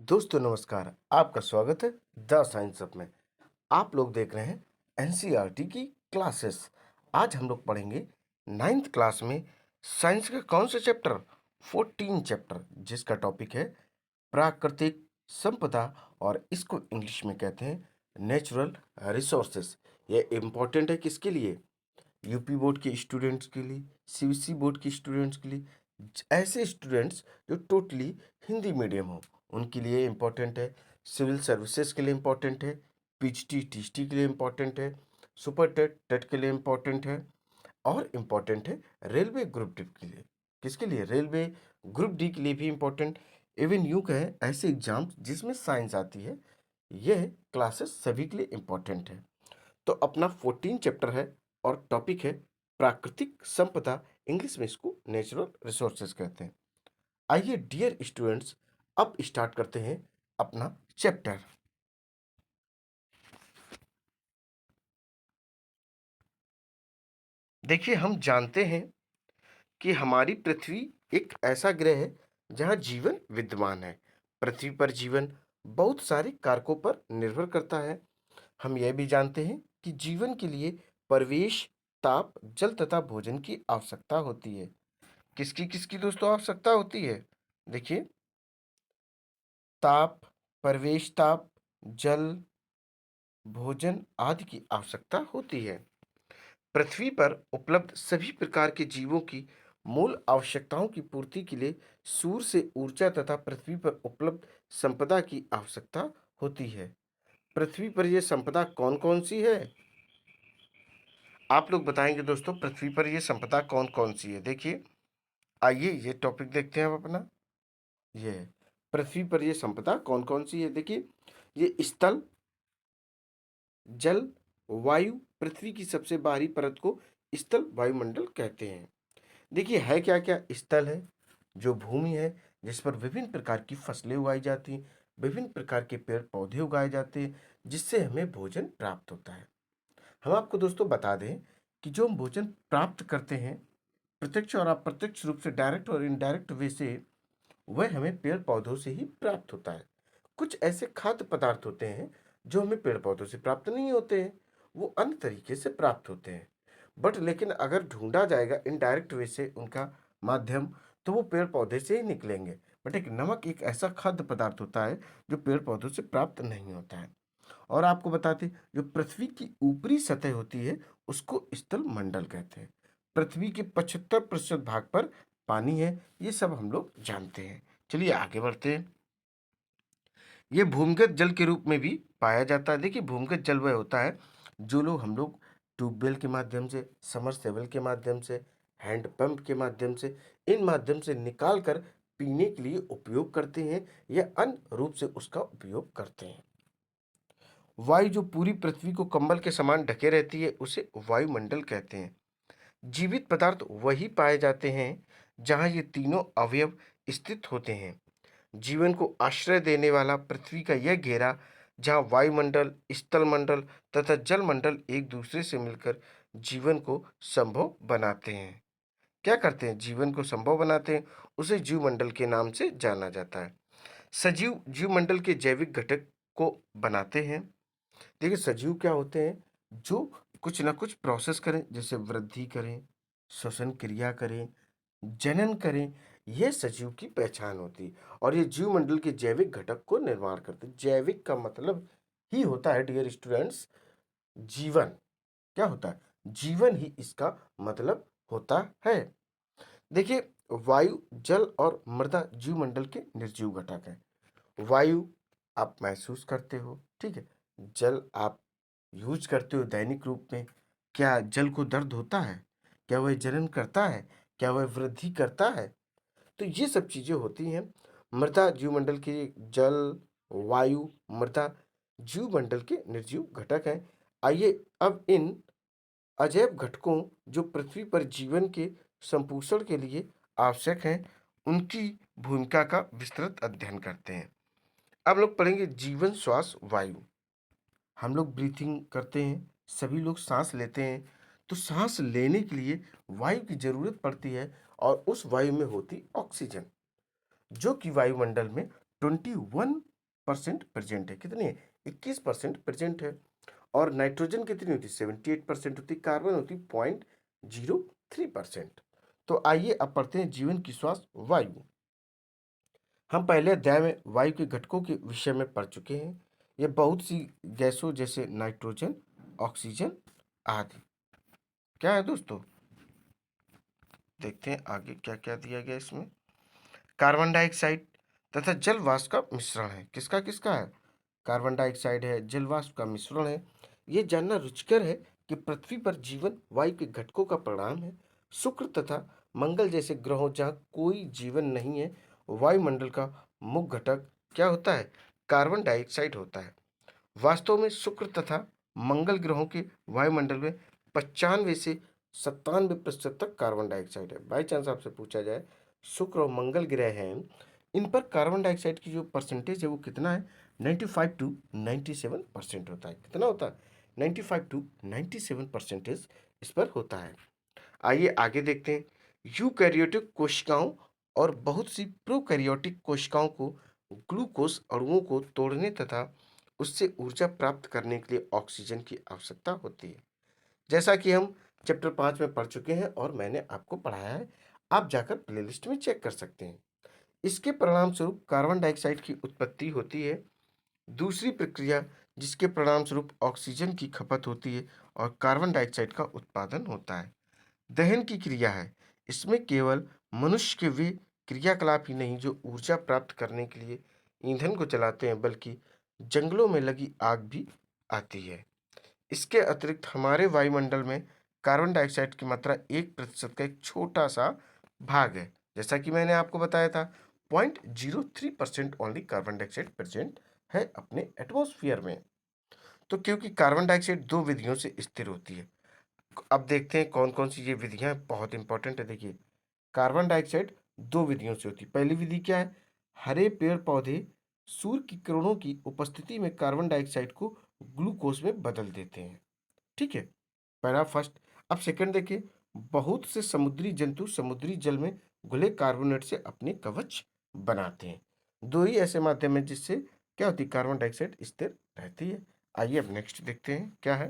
दोस्तों नमस्कार, आपका स्वागत है द साइंस अप में। आप लोग देख रहे हैं एनसीईआरटी की क्लासेस। आज हम लोग पढ़ेंगे 9th क्लास में साइंस का कौन सा चैप्टर 14 चैप्टर, जिसका टॉपिक है प्राकृतिक संपदा, और इसको इंग्लिश में कहते हैं नेचुरल रिसोर्सेस। ये इम्पोर्टेंट है किसके लिए? यूपी बोर्ड के स्टूडेंट्स के लिए, सीबीएसई बोर्ड के स्टूडेंट्स के लिए, ऐसे स्टूडेंट्स जो टोटली हिंदी मीडियम हो उनके लिए इम्पोर्टेंट है। सिविल सर्विसेज के लिए इम्पोर्टेंट है, पीएचडी टीएचडी के लिए इम्पोर्टेंट है, सुपर टेट टेट के लिए इम्पोर्टेंट है, और इम्पोर्टेंट है रेलवे ग्रुप डी के लिए। किसके लिए? रेलवे ग्रुप डी के लिए भी इम्पोर्टेंट। इवन यूं कहें ऐसे एग्जाम्स जिसमें साइंस आती है, यह क्लासेस सभी के लिए इम्पोर्टेंट है। तो अपना 14 चैप्टर है और टॉपिक है प्राकृतिक संपदा। इंग्लिश में इसको नेचुरल रिसोर्सेज कहते हैं। आइए डियर स्टूडेंट्स, अब स्टार्ट करते हैं अपना चैप्टर। देखिए, हम जानते हैं कि हमारी पृथ्वी एक ऐसा ग्रह है जहां जीवन विद्यमान है। पृथ्वी पर जीवन बहुत सारे कारकों पर निर्भर करता है। हम यह भी जानते हैं कि जीवन के लिए परिवेश, ताप, जल तथा भोजन की आवश्यकता होती है। किसकी किसकी दोस्तों आवश्यकता होती है? देखिए, ताप, परिवेश ताप, जल, भोजन आदि की आवश्यकता होती है। पृथ्वी पर उपलब्ध सभी प्रकार के जीवों की मूल आवश्यकताओं की पूर्ति के लिए सूर्य से ऊर्जा तथा पृथ्वी पर उपलब्ध संपदा की आवश्यकता होती है। पृथ्वी पर यह संपदा कौन कौन सी है? आप लोग बताएंगे दोस्तों, पृथ्वी पर यह संपदा कौन कौन सी है। देखिए, आइए ये टॉपिक देखते हैं अब अपना। ये है, पृथ्वी पर यह संपदा कौन कौन सी है। देखिए, ये स्थल, जल, वायु, पृथ्वी की सबसे बाहरी परत को स्थल वायुमंडल कहते हैं। देखिए, है क्या क्या? स्थल है जो भूमि है जिस पर विभिन्न प्रकार की फसलें उगाई जाती हैं, विभिन्न प्रकार के पेड़ पौधे उगाए जाते हैं, जिससे हमें भोजन प्राप्त होता है। हम आपको दोस्तों बता दें कि जो हम भोजन प्राप्त करते हैं प्रत्यक्ष और अप्रत्यक्ष रूप से, डायरेक्ट और इनडायरेक्ट वे से, वह हमें पेड़ पौधों से ही प्राप्त होता है। कुछ ऐसे खाद्य पदार्थ होते हैं जो हमें पेड़ पौधों से प्राप्त नहीं होते हैं, वो अन्य तरीके से प्राप्त होते हैं। बट लेकिन अगर ढूंढा जाएगा इनडायरेक्ट वे से उनका माध्यम, तो वो पेड़ पौधे से ही निकलेंगे। बट एक नमक एक ऐसा खाद्य पदार्थ होता है जो पेड़ पौधों से प्राप्त नहीं होता है। और आपको बताते, जो पृथ्वी की ऊपरी सतह होती है उसको स्थल मंडल कहते हैं। पृथ्वी के 75% भाग पर पानी है, ये सब हम लोग जानते हैं। चलिए आगे बढ़ते हैं। ये भूमिगत जल के रूप में भी पाया जाता है। देखिए, भूमिगत जल वह होता है जो लोग हम लोग ट्यूबवेल के माध्यम से, समरसेबल के माध्यम से, हैंडपंप के माध्यम से, इन माध्यम से निकाल कर पीने के लिए उपयोग करते हैं या अन्य रूप से उसका उपयोग करते हैं। वायु जो पूरी पृथ्वी को कंबल के समान ढके रहती है उसे वायुमंडल कहते हैं। जीवित पदार्थ वही पाए जाते हैं जहां ये तीनों अवयव स्थित होते हैं। जीवन को आश्रय देने वाला पृथ्वी का यह घेरा, जहां वायुमंडल, स्थलमंडल तथा जलमंडल एक दूसरे से मिलकर जीवन को संभव बनाते हैं। क्या करते हैं? जीवन को संभव बनाते हैं। उसे जीवमंडल के नाम से जाना जाता है। सजीव जीवमंडल के जैविक घटक को बनाते हैं। देखिए, सजीव क्या होते हैं? जो कुछ ना कुछ प्रोसेस करें, जैसे वृद्धि करें, श्वसन क्रिया करें, जनन करें, यह सजीव की पहचान होती है। और ये जीवमंडल के जैविक घटक को निर्माण करते हैं। जैविक का मतलब ही होता है डियर स्टूडेंट्स जीवन। क्या होता है? जीवन ही इसका मतलब होता है। देखिए, वायु, जल और मृदा जीवमंडल के निर्जीव घटक हैं। वायु आप महसूस करते हो, ठीक है। जल आप यूज करते हो दैनिक रूप में। क्या जल को दर्द होता है? क्या वह जनन करता है? क्या वह वृद्धि करता है? तो ये सब चीजें होती हैं। मृदा जीवमंडल के, जल, वायु, मृदा जीवमंडल के निर्जीव घटक हैं। आइए अब इन अजैव घटकों जो पृथ्वी पर जीवन के संपुषण के लिए आवश्यक हैं, उनकी भूमिका का विस्तृत अध्ययन करते हैं। अब लोग पढ़ेंगे जीवन, श्वास, वायु। हम लोग ब्रीथिंग करते हैं, सभी लोग सांस लेते हैं। तो सांस लेने के लिए वायु की जरूरत पड़ती है, और उस वायु में होती ऑक्सीजन, जो कि वायुमंडल में 21 21% प्रेजेंट है। कितनी है? 21% प्रेजेंट है। और नाइट्रोजन कितनी होती है? 78% होती है। कार्बन होती है 0.03%। तो आइए अब पढ़ते हैं जीवन की श्वास वायु। हम पहले अध्याय में वायु के घटकों के विषय में पढ़ चुके हैं। ये बहुत सी गैसों जैसे नाइट्रोजन, ऑक्सीजन आदि। क्या है दोस्तों? देखते हैं आगे क्या क्या दिया गया इसमें। कार्बन डाइऑक्साइड तथा जल वाष्प का मिश्रण है। किसका किसका है? कार्बन डाइऑक्साइड है, जल वाष्प का मिश्रण है। ये जानना रुचिकर है कि पृथ्वी पर जीवन वायु के घटकों का परिणाम है। शुक्र तथा मंगल जैसे ग्रहों जहाँ कोई जीवन नहीं है, वायुमंडल का मुख्य घटक क्या होता है? कार्बन डाइऑक्साइड होता है। वास्तव में शुक्र तथा मंगल ग्रहों के वायुमंडल में 95 से 97% तक कार्बन डाइऑक्साइड है। बाई चांस आपसे पूछा जाए शुक्र और मंगल ग्रह हैं, इन पर कार्बन डाइऑक्साइड की जो परसेंटेज है वो कितना है? 95 टू 97% होता है। कितना होता है? 95 टू 97% इस पर होता है। आइए आगे देखते हैं। यूकैरियोटिक कोशिकाओं और बहुत सी प्रोकैरियोटिक कोशिकाओं को ग्लूकोज अणुओं को तोड़ने तथा उससे ऊर्जा प्राप्त करने के लिए ऑक्सीजन की आवश्यकता होती है। जैसा कि हम चैप्टर 5 में पढ़ चुके हैं और मैंने आपको पढ़ाया है, आप जाकर प्लेलिस्ट में चेक कर सकते हैं। इसके परिणाम स्वरूप कार्बन डाइऑक्साइड की उत्पत्ति होती है। दूसरी प्रक्रिया जिसके परिणाम स्वरूप ऑक्सीजन की खपत होती है और कार्बन डाइऑक्साइड का उत्पादन होता है, दहन की क्रिया है। इसमें केवल मनुष्य के वे क्रियाकलाप ही नहीं जो ऊर्जा प्राप्त करने के लिए ईंधन को जलाते हैं, बल्कि जंगलों में लगी आग भी आती है। इसके अतिरिक्त हमारे वायुमंडल में कार्बन डाइऑक्साइड की मात्रा 1% का एक छोटा सा भाग है। जैसा कि मैंने आपको बताया था, 0.03% ओनली कार्बन डाइऑक्साइड प्रेजेंट है अपने एटमॉस्फेयर में। तो क्योंकि कार्बन डाइऑक्साइड दो विधियों से स्थिर होती है। अब देखते हैं कौन कौन सी ये विधियां बहुत इंपॉर्टेंट है। देखिए, कार्बन डाइऑक्साइड दो विधियों से होती है। पहली विधि क्या है? हरे पेड़ पौधे सूर्य की किरणों की उपस्थिति में कार्बन डाइऑक्साइड को ग्लूकोज में बदल देते हैं। ठीक है, पहला फर्स्ट। अब सेकंड देखिए, बहुत से समुद्री जंतु समुद्री जल में घुले कार्बोनेट से अपने कवच बनाते हैं। दो ही ऐसे माध्यम हैं जिससे क्या होती है? कार्बन डाइऑक्साइड स्थिर रहती है। आइए अब नेक्स्ट देखते हैं क्या है।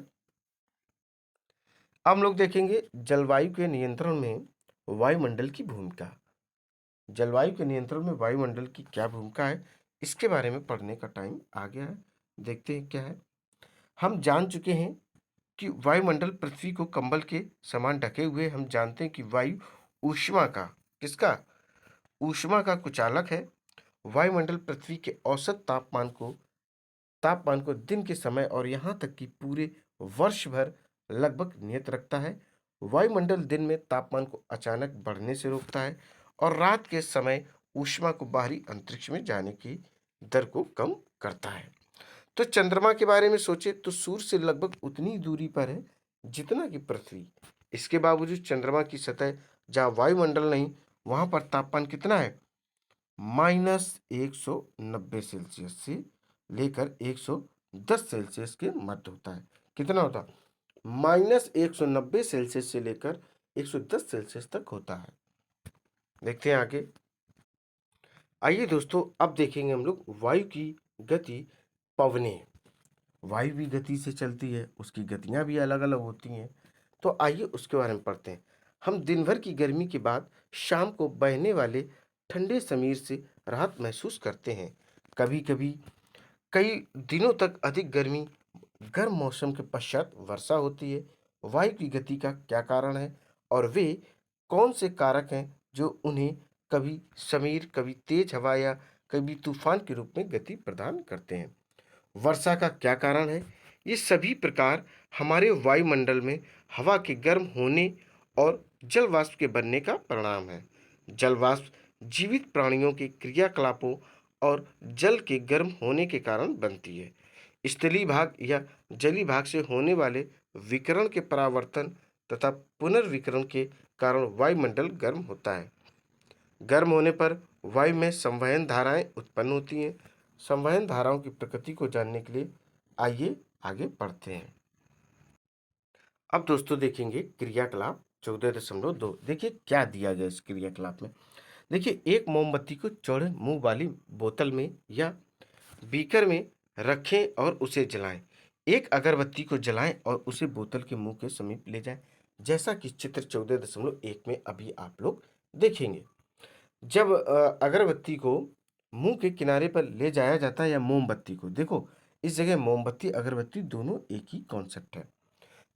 अब हम लोग देखेंगे जलवायु के नियंत्रण में वायुमंडल की भूमिका। जलवायु के नियंत्रण में वायुमंडल की क्या भूमिका है, इसके बारे में पढ़ने का टाइम आ गया है। देखते हैं क्या है। हम जान चुके हैं कि वायुमंडल पृथ्वी को कंबल के समान ढके हुए। हम जानते हैं कि वायु ऊष्मा का किसका? ऊष्मा का कुचालक है। वायुमंडल पृथ्वी के औसत तापमान को दिन के समय और यहाँ तक कि पूरे वर्ष भर लगभग नियत रखता है। वायुमंडल दिन में तापमान को अचानक बढ़ने से रोकता है और रात के समय ऊष्मा को बाहरी अंतरिक्ष में जाने की दर को कम करता है। तो चंद्रमा के बारे में सोचे तो सूर्य से लगभग उतनी दूरी पर है जितना कि पृथ्वी। इसके बावजूद चंद्रमा की सतह जहाँ वायुमंडल नहीं, वहां पर तापमान कितना है? -190 से लेकर 110 के मध्य होता है। कितना होता है? -190 से लेकर 110 तक होता है। देखते हैं आगे। आइए दोस्तों, अब देखेंगे हम लोग वायु की गति। पवने वायु भी गति से चलती है, उसकी गतियां भी अलग अलग होती हैं। तो आइए उसके बारे में पढ़ते हैं। हम दिन भर की गर्मी के बाद शाम को बहने वाले ठंडे समीर से राहत महसूस करते हैं। कभी कभी कई दिनों तक अधिक गर्मी, गर्म मौसम के पश्चात वर्षा होती है। वायु की गति का क्या कारण है और वे कौन से कारक हैं जो उन्हें कभी समीर, कभी तेज हवा या कभी तूफान के रूप में गति प्रदान करते हैं? वर्षा का क्या कारण है? ये सभी प्रकार हमारे वायुमंडल में हवा के गर्म होने और जल वाष्प के बनने का परिणाम है। जल वाष्प जीवित प्राणियों के क्रियाकलापों और जल के गर्म होने के कारण बनती है। स्थलीय भाग या जलीय भाग से होने वाले विकिरण के परावर्तन तथा पुनर्विकिरण के कारण वायुमंडल गर्म होता है। गर्म होने पर वायु में संवहन धाराएं उत्पन्न होती हैं। संवहन धाराओं की प्रकृति को जानने के लिए आइए आगे बढ़ते हैं। अब दोस्तों देखेंगे क्रियाकलाप 14.2। देखिए क्या दिया गया इस क्रियाकलाप में। देखिए, एक मोमबत्ती को चौड़े मुंह वाली बोतल में या बीकर में रखें और उसे जलाएं। एक अगरबत्ती को जलाएं और उसे बोतल के मुंह के समीप ले जाएं, जैसा कि चित्र 14.1 में अभी आप लोग देखेंगे। जब अगरबत्ती को मुंह के किनारे पर ले जाया जाता है या मोमबत्ती को, देखो इस जगह मोमबत्ती अगरबत्ती दोनों एक ही कॉन्सेप्ट है।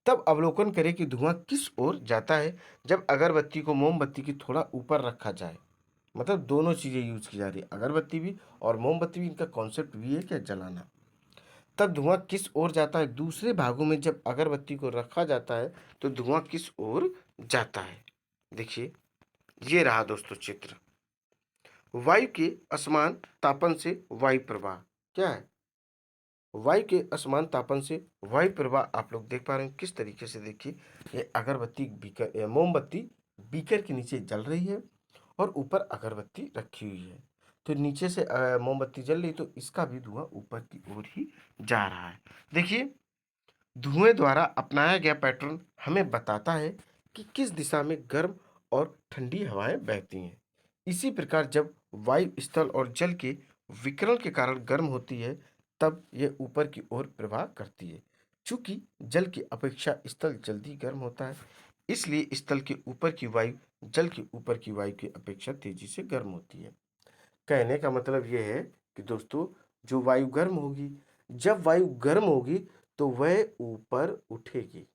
तब अवलोकन करें कि धुआं किस ओर जाता है। जब अगरबत्ती को मोमबत्ती के थोड़ा ऊपर रखा जाए, मतलब दोनों चीज़ें यूज की जा रही है, अगरबत्ती भी और मोमबत्ती भी, इनका कॉन्सेप्ट भी है क्या, जलाना। तब धुआं किस ओर जाता है। दूसरे भागों में जब अगरबत्ती को रखा जाता है तो धुआं किस ओर जाता है। देखिए ये रहा दोस्तों चित्र। वायु के असमान तापन से वायु प्रवाह क्या है, वायु के असमान तापन से वायु प्रवाह आप लोग देख पा रहे हैं किस तरीके से। देखिए ये अगरबत्ती बीकर या मोमबत्ती बीकर के नीचे जल रही है और ऊपर अगरबत्ती रखी हुई है। तो नीचे से मोमबत्ती जल रही, तो इसका भी धुआं ऊपर की ओर ही जा रहा है। देखिए धुएं द्वारा अपनाया गया पैटर्न हमें बताता है कि किस दिशा में गर्म और ठंडी हवाएं बहती हैं। इसी प्रकार जब वायु स्थल और जल के विकिरण के कारण गर्म होती है, तब यह ऊपर की ओर प्रवाह करती है। चूंकि जल की अपेक्षा स्थल जल्दी गर्म होता है, इसलिए स्थल के ऊपर की वायु जल के ऊपर की वायु की अपेक्षा तेजी से गर्म होती है। कहने का मतलब यह है कि दोस्तों जो वायु गर्म होगी, जब वायु गर्म होगी तो वह ऊपर उठेगी।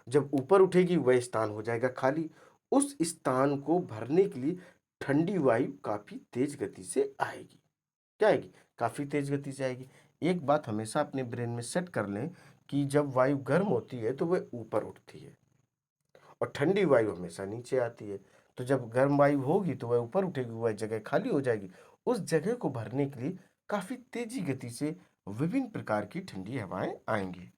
जब ऊपर उठेगी वह स्थान हो जाएगा खाली। उस स्थान को भरने के लिए ठंडी वायु काफी तेज गति से आएगी। क्या आएगी, काफी तेज गति से आएगी। एक बात हमेशा अपने ब्रेन में सेट कर लें कि जब वायु गर्म होती है तो वह ऊपर उठती है और ठंडी वायु हमेशा नीचे आती है। तो जब गर्म वायु होगी तो वह ऊपर उठेगी, वह जगह खाली हो जाएगी। उस जगह को भरने के लिए काफी तेजी गति से विभिन्न प्रकार की ठंडी हवाएं आएंगी।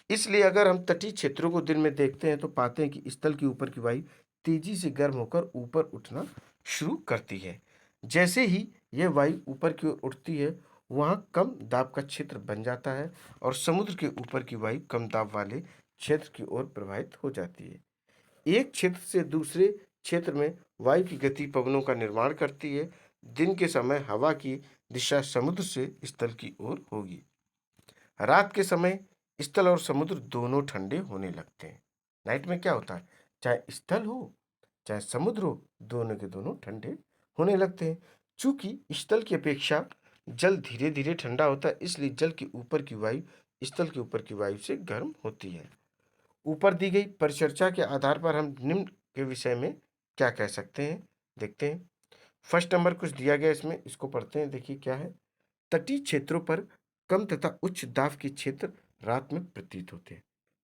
इसलिए अगर हम तटीय क्षेत्रों को दिन में देखते हैं तो पाते हैं कि स्थल के ऊपर की वायु तेजी से गर्म होकर ऊपर उठना शुरू करती है। जैसे ही यह वायु ऊपर की ओर उठती है, वहां कम दाब का क्षेत्र बन जाता है और समुद्र के ऊपर की वायु कम दाब वाले क्षेत्र की ओर प्रवाहित हो जाती है। एक क्षेत्र से दूसरे क्षेत्र में वायु की गति पवनों का निर्माण करती है। दिन के समय हवा की दिशा समुद्र से स्थल की ओर होगी। रात के समय स्थल और समुद्र दोनों ठंडे होने लगते हैं। नाइट में क्या होता है, चाहे स्थल हो चाहे समुद्र हो, दोनों के दोनों ठंडे होने लगते हैं। चूंकि स्थल की अपेक्षा जल धीरे धीरे ठंडा होता है, इसलिए जल के ऊपर की वायु स्थल के ऊपर की वायु से गर्म होती है। ऊपर दी गई परिचर्चा के आधार पर हम निम्न के विषय में क्या कह सकते हैं, देखते हैं। फर्स्ट नंबर कुछ दिया गया इसमें, इसको पढ़ते हैं। देखिए क्या है, तटीय क्षेत्रों पर कम तथा उच्च दाब के क्षेत्र रात में प्रतीत होते हैं।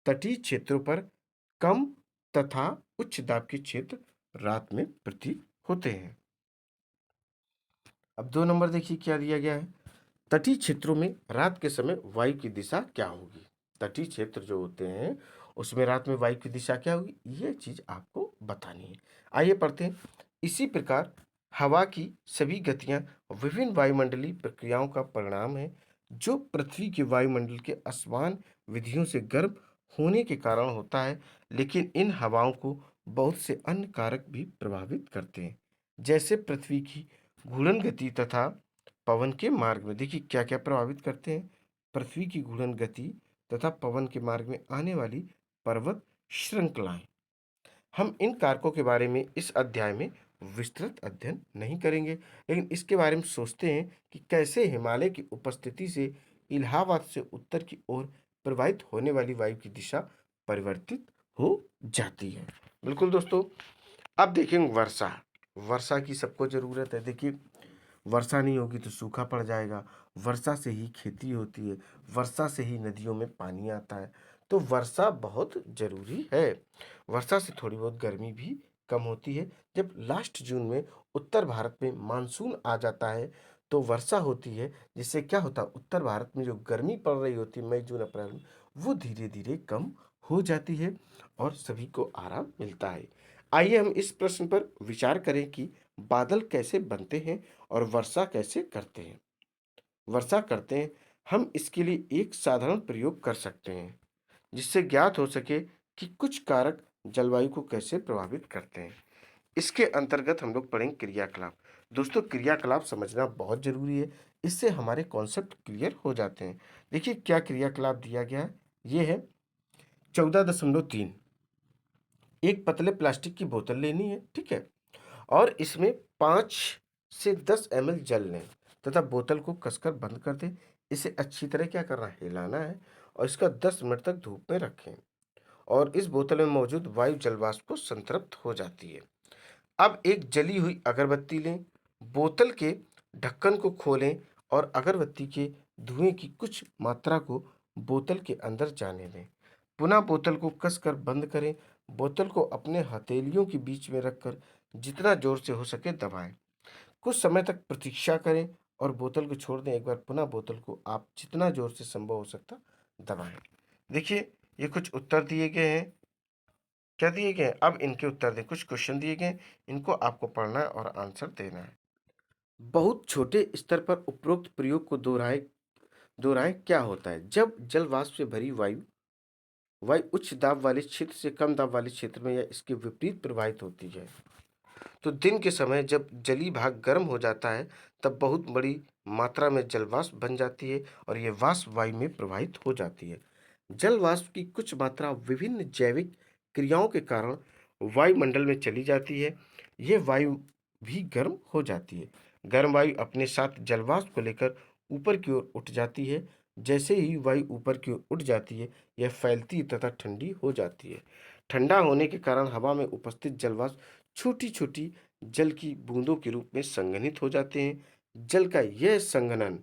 तटीय क्षेत्रों पर कम तथा उच्च दाब के क्षेत्र रात में प्रतीत होते हैं। अब 2 नंबर देखिए क्या दिया गया है, तटीय क्षेत्रों में रात के समय वायु की दिशा क्या होगी। तटीय क्षेत्र जो होते हैं उसमें रात में वायु की दिशा क्या होगी, ये चीज आपको बतानी है। आइए पढ़ते हैं। इसी प्रकार हवा की सभी गतियां विभिन्न वायुमंडलीय प्रक्रियाओं का परिणाम है, जो पृथ्वी के वायुमंडल के असमान विधियों से गर्म होने के कारण होता है। लेकिन इन हवाओं को बहुत से अन्य कारक भी प्रभावित करते हैं, जैसे पृथ्वी की घूर्णन गति तथा पवन के मार्ग में। देखिए क्या क्या प्रभावित करते हैं, पृथ्वी की घूर्णन गति तथा पवन के मार्ग में आने वाली पर्वत श्रृंखलाएं। हम इन कारकों के बारे में इस अध्याय में विस्तृत अध्ययन नहीं करेंगे, लेकिन इसके बारे में सोचते हैं कि कैसे हिमालय की उपस्थिति से इलाहाबाद से उत्तर की ओर प्रवाहित होने वाली वायु की दिशा परिवर्तित हो जाती है। बिल्कुल दोस्तों, अब देखेंगे वर्षा। वर्षा की सबको जरूरत है। देखिए वर्षा नहीं होगी तो सूखा पड़ जाएगा। वर्षा से ही खेती होती है, वर्षा से ही नदियों में पानी आता है। तो वर्षा बहुत जरूरी है। वर्षा से थोड़ी बहुत गर्मी भी कम होती है। जब लास्ट जून में उत्तर भारत में मानसून आ जाता है तो वर्षा होती है, जिससे क्या होता है, उत्तर भारत में जो गर्मी पड़ रही होती है मई जून अप्रैल में, वो धीरे धीरे कम हो जाती है और सभी को आराम मिलता है। आइए हम इस प्रश्न पर विचार करें कि बादल कैसे बनते हैं और वर्षा कैसे करते हैं। वर्षा करते हैं, हम इसके लिए एक साधारण प्रयोग कर सकते हैं, जिससे ज्ञात हो सके कि कुछ कारक जलवायु को कैसे प्रभावित करते हैं। इसके अंतर्गत हम लोग पढ़ेंगे क्रियाकलाप। दोस्तों क्रियाकलाप समझना बहुत ज़रूरी है, इससे हमारे कॉन्सेप्ट क्लियर हो जाते हैं। देखिए क्या क्रियाकलाप दिया गया है, ये है 14.3। एक पतले प्लास्टिक की बोतल लेनी है, ठीक है? और इसमें 5 से 10 ml जल लें तथा बोतल को कसकर बंद कर दें। इसे अच्छी तरह क्या करना है, हिलाना है और इसका 10 मिनट तक धूप में रखें और इस बोतल में मौजूद वायु जलवाष्प को संतृप्त हो जाती है। अब एक जली हुई अगरबत्ती लें, बोतल के ढक्कन को खोलें और अगरबत्ती के धुएं की कुछ मात्रा को बोतल के अंदर जाने दें। पुनः बोतल को कसकर बंद करें। बोतल को अपने हथेलियों के बीच में रखकर जितना जोर से हो सके दबाएं। कुछ समय तक प्रतीक्षा करें और बोतल को छोड़ दें। एक बार पुनः बोतल को आप जितना जोर से संभव हो सकता दबाएं। देखिए ये कुछ उत्तर दिए गए हैं। क्या दिए गए हैं? अब इनके उत्तर दें। कुछ क्वेश्चन दिए गए हैं, इनको आपको पढ़ना है और आंसर देना है। बहुत छोटे स्तर पर उपरोक्त प्रयोग को दोहराएं। दोहराएं क्या होता है? जब जल वाष्प से भरी वायु वायु उच्च दाब वाले क्षेत्र से कम दाब वाले क्षेत्र में या इसके विपरीत प्रवाहित होती है, तो दिन के समय जब जली भाग गर्म हो जाता है तब बहुत बड़ी मात्रा में जल वाष्प बन जाती है और ये वाष्प वायु में प्रवाहित हो जाती है। जल वाष्प की कुछ मात्रा विभिन्न जैविक क्रियाओं के कारण वायुमंडल में चली जाती है। यह वायु भी गर्म हो जाती है। गर्म वायु अपने साथ जल वाष्प को लेकर ऊपर की ओर उठ जाती है। जैसे ही वायु ऊपर की ओर उठ जाती है, यह फैलती तथा ठंडी हो जाती है। ठंडा होने के कारण हवा में उपस्थित जल वाष्प छोटी-छोटी जल की बूंदों के रूप में संघनित हो जाते हैं। जल का यह संघनन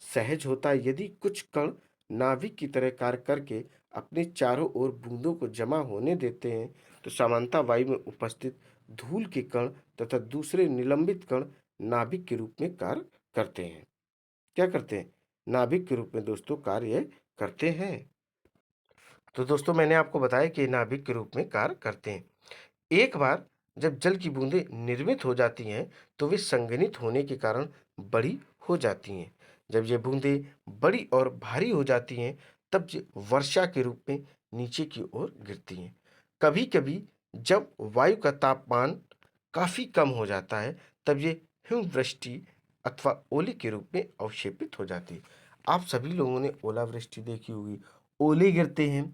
सहज होता है। यदि कुछ कण नाभिक की तरह कार्य करके अपने चारों ओर बूंदों को जमा होने देते हैं, तो सामान्यतः वायु में उपस्थित धूल के कण तथा दूसरे निलंबित कण नाभिक के रूप में कार्य करते हैं। क्या करते हैं? नाभिक के रूप में दोस्तों कार्य करते हैं। तो दोस्तों मैंने आपको बताया कि नाभिक के रूप में कार्य करते हैं। एक बार जब जल की बूंदें निर्मित हो जाती हैं, तो वे संघनित होने के कारण बड़ी हो जाती हैं। जब ये बूंदें बड़ी और भारी हो जाती हैं, तब ये वर्षा के रूप में नीचे की ओर गिरती हैं। कभी-कभी जब वायु का तापमान काफ़ी कम हो जाता है, तब ये हिमवृष्टि अथवा ओले के रूप में अवक्षेपित हो जाती है। आप सभी लोगों ने ओलावृष्टि देखी होगी, ओले गिरते हैं,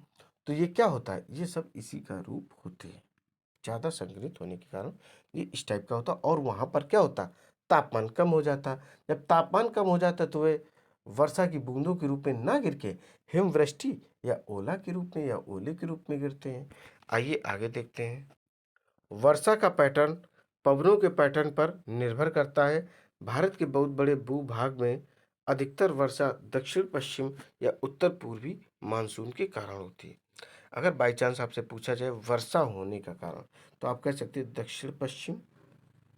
तो ये क्या होता है? ये सब इसी का रूप होते हैं। ज़्यादा संघनित होने के कारण ये इस टाइप का होता और वहाँ पर क्या होता? तापमान कम हो जाता। जब तापमान कम हो जाता तो वे वर्षा की बूंदों के रूप में ना गिर के हिमवृष्टि या ओला के रूप में या ओले के रूप में गिरते हैं। आइए आगे देखते हैं। वर्षा का पैटर्न पवनों के पैटर्न पर निर्भर करता है। भारत के बहुत बड़े भूभाग में अधिकतर वर्षा दक्षिण पश्चिम या उत्तर पूर्वी मानसून के कारण होती है। अगर बाई चांस आपसे पूछा जाए वर्षा होने का कारण, तो आप कह सकते हैं दक्षिण पश्चिम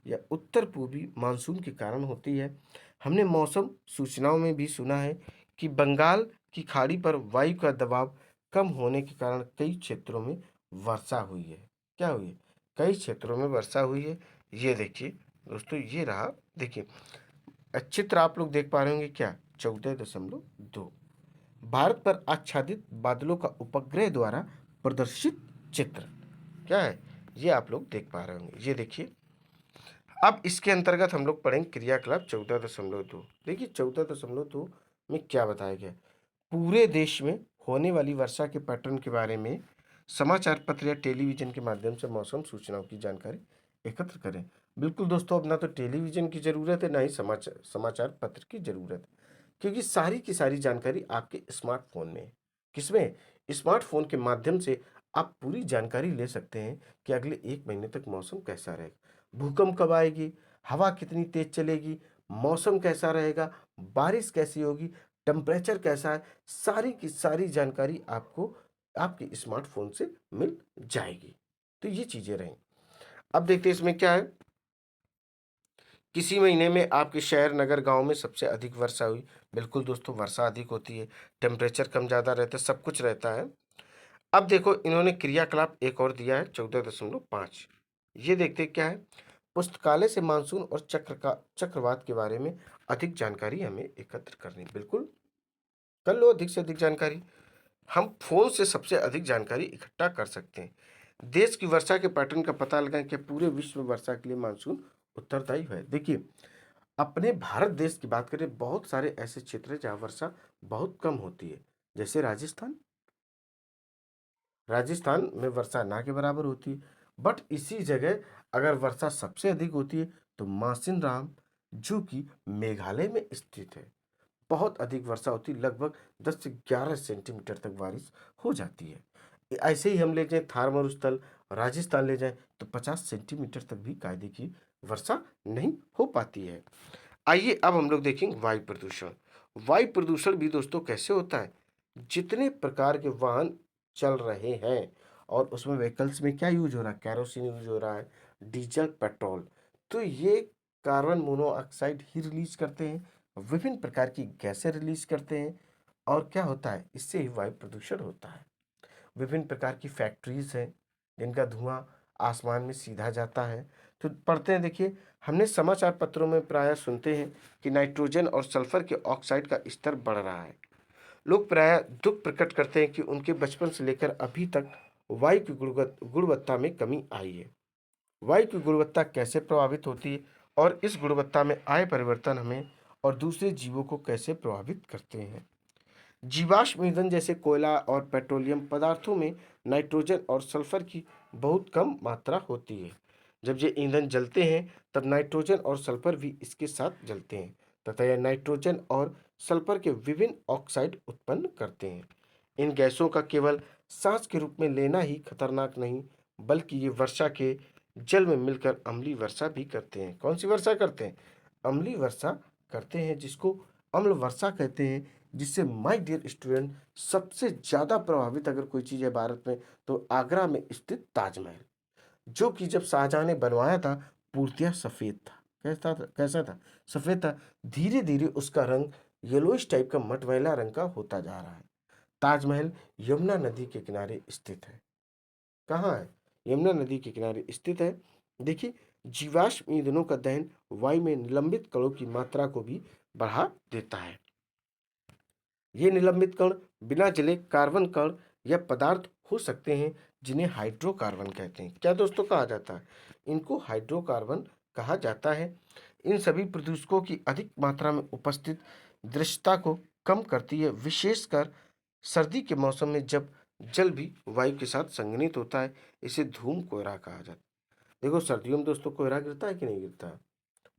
या उत्तर पूर्वी मानसून के कारण होती है। हमने मौसम सूचनाओं में भी सुना है कि बंगाल की खाड़ी पर वायु का दबाव कम होने के कारण कई क्षेत्रों में वर्षा हुई है। क्या हुई है? कई क्षेत्रों में वर्षा हुई है। ये देखिए दोस्तों, ये रहा। देखिए चित्र आप लोग देख पा रहे होंगे क्या? 14.2 भारत पर आच्छादित बादलों का उपग्रह द्वारा प्रदर्शित चित्र क्या है? ये आप लोग देख पा रहे होंगे। ये देखिए, अब इसके अंतर्गत हम लोग पढ़ेंगे क्रियाकलाप 14.2। देखिए 14.2 में क्या बताया गया? पूरे देश में होने वाली वर्षा के पैटर्न के बारे में समाचार पत्र या टेलीविजन के माध्यम से मौसम सूचनाओं की जानकारी एकत्र करें। बिल्कुल दोस्तों, अब ना तो टेलीविजन की ज़रूरत है, ना ही समाचार समाचार पत्र की ज़रूरत है, क्योंकि सारी की सारी जानकारी आपके स्मार्टफोन में है। किसमें? स्मार्टफोन के माध्यम से आप पूरी जानकारी ले सकते हैं कि अगले 1 महीने तक मौसम कैसा रहेगा, भूकंप कब आएगी, हवा कितनी तेज चलेगी, मौसम कैसा रहेगा, बारिश कैसी होगी, टेम्परेचर कैसा है, सारी की सारी जानकारी आपको आपके स्मार्टफोन से मिल जाएगी। तो ये चीज़ें रहीं। अब देखते हैं इसमें क्या है। किसी महीने में आपके शहर, नगर, गाँव में सबसे अधिक वर्षा हुई। बिल्कुल दोस्तों, वर्षा अधिक होती है, टेम्परेचर कम ज़्यादा रहता है, सब कुछ रहता है। अब देखो इन्होंने क्रियाकलाप एक और दिया है 14.5। ये देखते हैं क्या है। पुस्तकालय से मानसून और चक्रवात के बारे में अधिक जानकारी हमें एकत्र करनी। बिल्कुल, कर लो अधिक से अधिक जानकारी। हम फ़ोन से सबसे अधिक जानकारी इकट्ठा कर सकते हैं। देश की वर्षा के पैटर्न का पता लगाएं कि पूरे विश्व में वर्षा के लिए मानसून उत्तरदायी है। देखिए, अपने भारत देश की बात करें, बहुत सारे ऐसे क्षेत्र हैं जहाँ वर्षा बहुत कम होती है। जैसे राजस्थान, राजस्थान में वर्षा ना के बराबर होती है। बट इसी जगह अगर वर्षा सबसे अधिक होती है तो मासिन राम, जो कि मेघालय में स्थित है, बहुत अधिक वर्षा होती है, लगभग 10 से 11 सेंटीमीटर तक बारिश हो जाती है। ऐसे ही हम ले जाएं थार मरुस्थल, राजस्थान ले जाएं तो 50 सेंटीमीटर तक भी कायदे की वर्षा नहीं हो पाती है। आइए अब हम लोग देखेंगे वायु प्रदूषण। वायु प्रदूषण भी दोस्तों कैसे होता है? जितने प्रकार के वाहन चल रहे हैं और उसमें व्हीकल्स में क्या यूज हो रहा है, कैरोसिन यूज हो रहा है, डीजल, पेट्रोल, तो ये कार्बन मोनोऑक्साइड ही रिलीज करते हैं, विभिन्न प्रकार की गैसें रिलीज करते हैं। और क्या होता है, इससे ही वायु प्रदूषण होता है। विभिन्न प्रकार की फैक्ट्रीज हैं जिनका धुआं आसमान में सीधा जाता है। तो पढ़ते हैं, देखिए, हमने समाचार पत्रों में प्रायः सुनते हैं कि नाइट्रोजन और सल्फर के ऑक्साइड का स्तर बढ़ रहा है। लोग प्रायः दुख प्रकट करते हैं कि उनके बचपन से लेकर अभी तक वायु की गुणवत्ता में कमी आई है। वायु की गुणवत्ता कैसे प्रभावित होती है और इस गुणवत्ता में आए परिवर्तन हमें और दूसरे जीवों को कैसे प्रभावित करते हैं? जीवाश्म ईंधन जैसे कोयला और पेट्रोलियम पदार्थों में नाइट्रोजन और सल्फर की बहुत कम मात्रा होती है। जब ये ईंधन जलते हैं तब नाइट्रोजन और सल्फर भी इसके साथ जलते हैं तथा यह नाइट्रोजन और सल्फर के विभिन्न ऑक्साइड उत्पन्न करते हैं। इन गैसों का केवल सांस के रूप में लेना ही खतरनाक नहीं, बल्कि ये वर्षा के जल में मिलकर अम्लीय वर्षा भी करते हैं। कौन सी वर्षा करते हैं? अम्लीय वर्षा करते हैं, जिसको अम्ल वर्षा कहते हैं। जिससे माय डियर स्टूडेंट, सबसे ज़्यादा प्रभावित अगर कोई चीज़ है भारत में तो आगरा में स्थित ताजमहल, जो कि जब शाहजहां ने बनवाया था पूर्तिया सफ़ेद था। कैसा था, कैसा था? सफ़ेद था। धीरे धीरे उसका रंग येलोइश टाइप का मटमैला रंग का होता जा रहा है। ताजमहल यमुना नदी के किनारे स्थित है। कहाँ है? यमुना नदी के किनारे स्थित है। देखिए, जीवाश्म ईंधनों का दहन वायु में निलंबित कणों की मात्रा को भी बढ़ा देता है। ये निलंबित कण बिना जले कार्बन कण या पदार्थ हो सकते हैं, जिन्हें हाइड्रोकार्बन कहते हैं। क्या दोस्तों कहा जाता है? इनको हाइड्रोकार्बन कहा जाता है। इन सभी प्रदूषकों की अधिक मात्रा में उपस्थित दृश्यता को कम करती है, विशेषकर सर्दी के मौसम में जब जल भी वायु के साथ संघनित होता है। इसे धूम कोहरा कहा जाता है। देखो, सर्दियों में दोस्तों कोहरा गिरता है कि नहीं गिरता?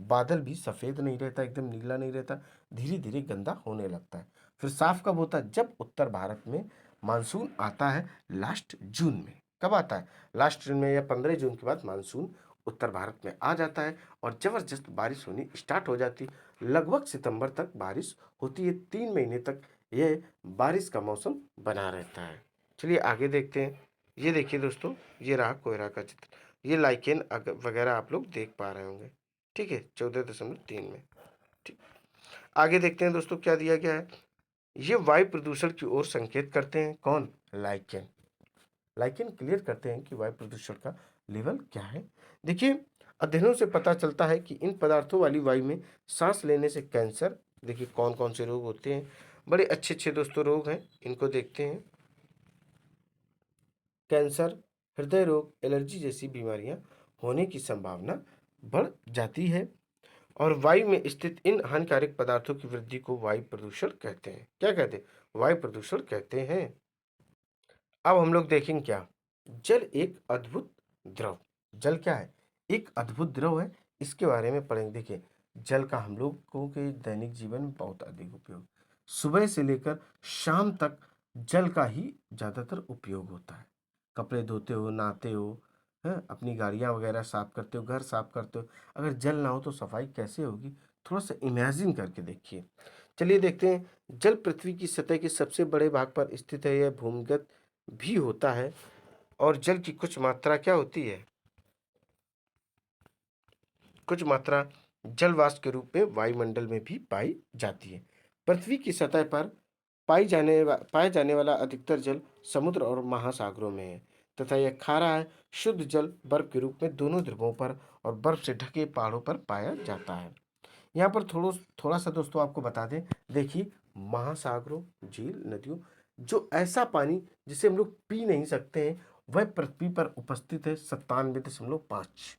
बादल भी सफेद नहीं रहता, एकदम नीला नहीं रहता, धीरे धीरे गंदा होने लगता है। फिर साफ कब होता है? जब उत्तर भारत में मानसून आता है लास्ट जून में। कब आता है? लास्ट जून में या 15 जून के बाद मानसून उत्तर भारत में आ जाता है और जबरदस्त बारिश होनी स्टार्ट हो जाती है। लगभग सितंबर तक बारिश होती है। 3 महीने तक यह बारिश का मौसम बना रहता है। चलिए आगे देखते हैं। ये देखिए दोस्तों, ये रहा कोयरा का चित्र। ये लाइकेन वगैरह आप लोग देख पा रहे होंगे। ठीक है, 14.3 में। ठीक, आगे देखते हैं दोस्तों क्या दिया गया है। ये वायु प्रदूषण की ओर संकेत करते हैं। कौन? लाइकेन। लाइकेन क्लियर करते हैं कि वायु प्रदूषण का लेवल क्या है। देखिए, अध्ययनों से पता चलता है कि इन पदार्थों वाली वायु में सांस लेने से कैंसर, देखिए कौन कौन से रोग होते हैं, बड़े अच्छे अच्छे दोस्तों रोग हैं, इनको देखते हैं। कैंसर, हृदय रोग, एलर्जी जैसी बीमारियां होने की संभावना बढ़ जाती है। और वायु में स्थित इन हानिकारक पदार्थों की वृद्धि को वायु प्रदूषण कहते हैं। क्या कहते हैं? वायु प्रदूषण कहते हैं। अब हम लोग देखेंगे क्या? जल एक अद्भुत द्रव। जल क्या है? एक अद्भुत द्रव है। इसके बारे में पढ़ेंगे। देखिए, जल का हम लोगों के दैनिक जीवन में बहुत अधिक उपयोग, सुबह से लेकर शाम तक जल का ही ज़्यादातर उपयोग होता है। कपड़े धोते हो, नहाते हो, हैं, अपनी गाड़ियाँ वगैरह साफ करते हो, घर साफ करते हो, अगर जल ना हो तो सफाई कैसे होगी? थोड़ा सा इमेजिन करके देखिए। चलिए देखते हैं। जल पृथ्वी की सतह के सबसे बड़े भाग पर स्थित है। यह भूमिगत भी होता है और जल की कुछ मात्रा क्या होती है? कुछ मात्रा जल वाष्प के रूप में वायुमंडल में भी पाई जाती है। पृथ्वी की सतह पर पाया जाने वाला अधिकतर जल समुद्र और महासागरों में है तथा यह खारा है। शुद्ध जल बर्फ के रूप में दोनों ध्रुवों पर और बर्फ से ढके पहाड़ों पर पाया जाता है। यहाँ पर थोड़ा सा दोस्तों आपको बता दें। देखिए, महासागरों, झील, नदियों, जो ऐसा पानी जिसे हम लोग पी नहीं सकते हैं, वह पृथ्वी पर उपस्थित है 97.5।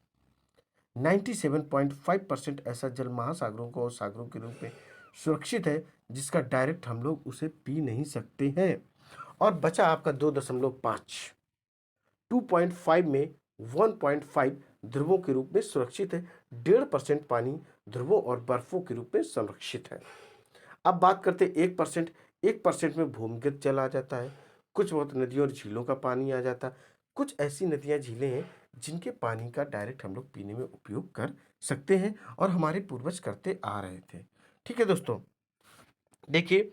97.5% ऐसा जल महासागरों को और सागरों के रूप में सुरक्षित है, जिसका डायरेक्ट हम लोग उसे पी नहीं सकते हैं। और बचा आपका 2.5, 2.5 में 1.5 ध्रुवों के रूप में सुरक्षित है। 1.5% पानी ध्रुवों और बर्फों के रूप में संरक्षित है। अब बात करते हैं 1%। 1% में भूमिगत जल आ जाता है, कुछ बहुत नदियों और झीलों का पानी आ जाता है। कुछ ऐसी नदियाँ झीलें हैं जिनके पानी का डायरेक्ट हम लोग पीने में उपयोग कर सकते हैं और हमारे पूर्वज करते आ रहे थे। ठीक है दोस्तों, देखिए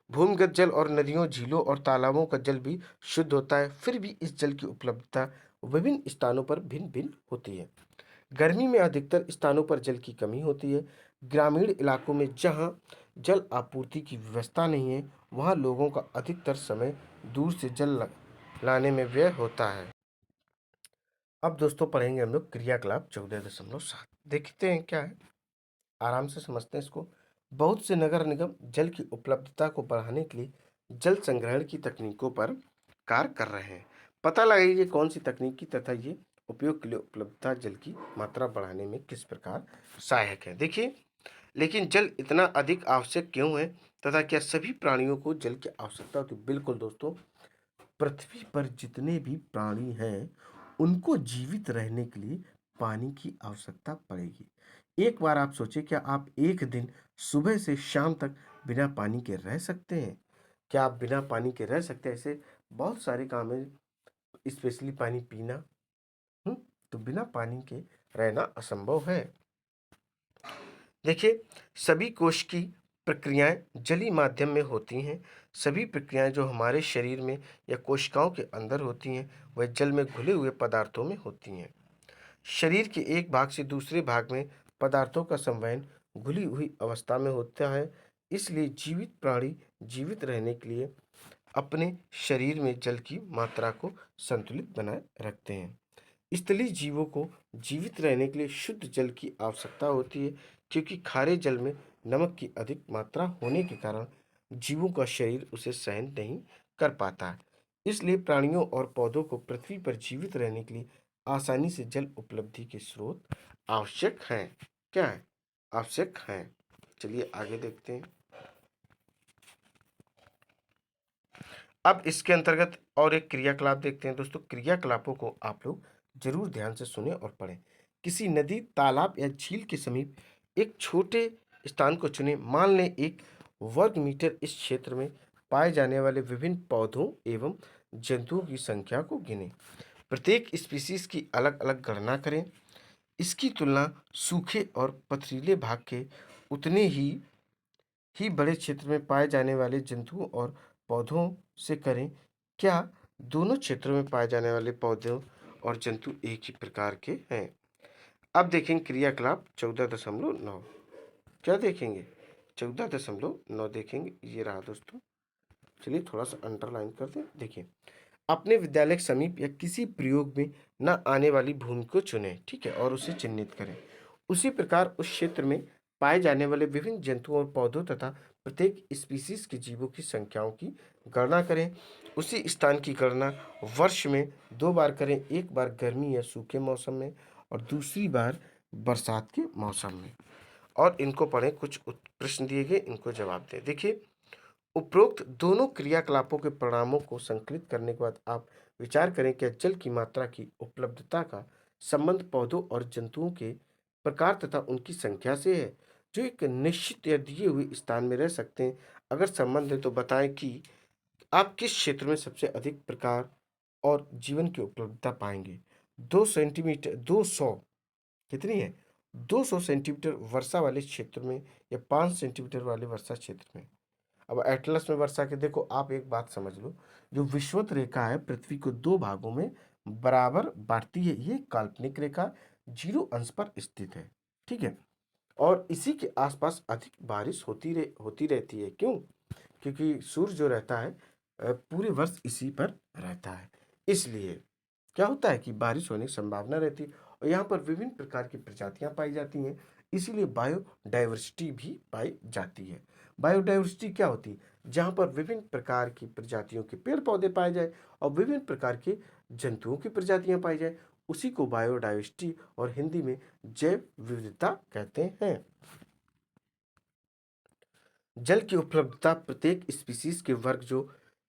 भूमिगत जल और नदियों, झीलों और तालाबों का जल भी शुद्ध होता है, फिर भी इस जल की उपलब्धता विभिन्न स्थानों पर भिन्न भिन्न होती है। गर्मी में अधिकतर स्थानों पर जल की कमी होती है। ग्रामीण इलाकों में जहां जल आपूर्ति की व्यवस्था नहीं है, वहां लोगों का अधिकतर समय दूर से जल लाने में व्यय होता है। अब दोस्तों पढ़ेंगे हम लोग क्रियाकलाप 14.7। देखते हैं क्या है, आराम से समझते हैं इसको। बहुत से नगर निगम जल की उपलब्धता को बढ़ाने के लिए जल संग्रहण की तकनीकों पर कार्य कर रहे हैं। पता लगाइए कौन सी तकनीकी तथा ये उपयोग के लिए उपलब्धता जल की मात्रा बढ़ाने में किस प्रकार सहायक है। देखिए, लेकिन जल इतना अधिक आवश्यक क्यों है तथा क्या सभी प्राणियों को जल की आवश्यकता होती है? बिल्कुल दोस्तों, पृथ्वी पर जितने भी प्राणी हैं उनको जीवित रहने के लिए पानी की आवश्यकता पड़ेगी। एक बार आप सोचिए, क्या आप एक दिन सुबह से शाम तक बिना पानी के रह सकते हैं? क्या आप बिना पानी के रह सकते हैं? ऐसे बहुत सारे काम है, स्पेशली पानी पीना। हम्म, तो बिना पानी के रहना असंभव है। देखिए, सभी कोश की प्रक्रियाएं जलीय माध्यम में होती हैं। सभी प्रक्रियाएं जो हमारे शरीर में या कोशिकाओं के अंदर होती हैं, वह जल में घुले हुए पदार्थों में होती हैं। शरीर के एक भाग से दूसरे भाग में पदार्थों का संवहन घुली हुई अवस्था में होता है। इसलिए जीवित प्राणी जीवित रहने के लिए अपने शरीर में जल की मात्रा को संतुलित बनाए रखते हैं। स्थलीय जीवों को जीवित रहने के लिए शुद्ध जल की आवश्यकता होती है, क्योंकि खारे जल में नमक की अधिक मात्रा होने के कारण जीवों का शरीर उसे सहन नहीं कर पाता है। इसलिए प्राणियों और पौधों को पृथ्वी पर जीवित रहने के लिए आसानी से जल उपलब्धि के स्रोत आवश्यक हैं। क्या है? आवश्यक हैं। चलिए आगे देखते हैं। अब इसके अंतर्गत और एक क्रियाकलाप देखते हैं दोस्तों। क्रियाकलापों को आप लोग जरूर ध्यान से सुने और पढ़ें। किसी नदी, तालाब या झील के समीप एक छोटे स्थान को चुनें। मान लें 1 वर्ग मीटर। इस क्षेत्र में पाए जाने वाले विभिन्न पौधों एवं जंतुओं की संख्या को गिनें। प्रत्येक स्पीसीज की अलग अलग गणना करें। इसकी तुलना सूखे और पथरीले भाग के उतने ही बड़े क्षेत्र में पाए जाने वाले जंतुओं और पौधों से करें। क्या दोनों क्षेत्रों में पाए जाने वाले पौधों और जंतु एक ही प्रकार के हैं? अब देखेंगे क्रियाकलाप 14.9। क्या देखेंगे? 14.9 देखेंगे। ये रहा दोस्तों। चलिए थोड़ा सा अंडरलाइन कर दें। देखिए, अपने विद्यालय के समीप या किसी प्रयोग में न आने वाली भूमि को चुनें, ठीक है, और उसे चिन्हित करें। उसी प्रकार उस क्षेत्र में पाए जाने वाले विभिन्न जंतुओं और पौधों तथा प्रत्येक स्पीसीज के जीवों की संख्याओं की गणना करें। उसी स्थान की गणना वर्ष में 2 बार करें, एक बार गर्मी या सूखे मौसम में और दूसरी बार बरसात के मौसम में। और इनको पढ़ें, कुछ प्रश्न दिए गए, इनको जवाब दें। देखिए, उपरोक्त दोनों क्रियाकलापों के परिणामों को संकलित करने के बाद आप विचार करें कि जल की मात्रा की उपलब्धता का संबंध पौधों और जंतुओं के प्रकार तथा उनकी संख्या से है, जो एक निश्चित या दिए हुए स्थान में रह सकते हैं। अगर संबंध है तो बताएं कि आप किस क्षेत्र में सबसे अधिक प्रकार और जीवन की उपलब्धता पाएंगे। 2 सेंटीमीटर, 200 कितनी है? 200 सेंटीमीटर वर्षा वाले क्षेत्र में या 5 सेंटीमीटर वाले वर्षा क्षेत्र में। अब एटलस में वर्षा के देखो, आप एक बात समझ लो, जो विषुवत रेखा है पृथ्वी को 2 भागों में बराबर बांटती है। ये काल्पनिक रेखा 0 अंश पर स्थित है, ठीक है, और इसी के आसपास अधिक बारिश होती रहती है। क्यों? क्योंकि सूर्य जो रहता है पूरे वर्ष इसी पर रहता है। इसलिए क्या होता है कि बारिश होने की संभावना रहती है और यहाँ पर विभिन्न प्रकार की प्रजातियां पाई जाती हैं। इसीलिए बायोडाइवर्सिटी भी पाई जाती है। बायोडाइवर्सिटी क्या होती है? जहाँ पर विभिन्न प्रकार की प्रजातियों के पेड़ पौधे पाए जाए और विभिन्न प्रकार के जंतुओं की प्रजातियां पाई जाए, उसी को बायोडाइवर्सिटी और हिंदी में जैव विविधता कहते हैं। जल की उपलब्धता प्रत्येक स्पीशीज के वर्ग जो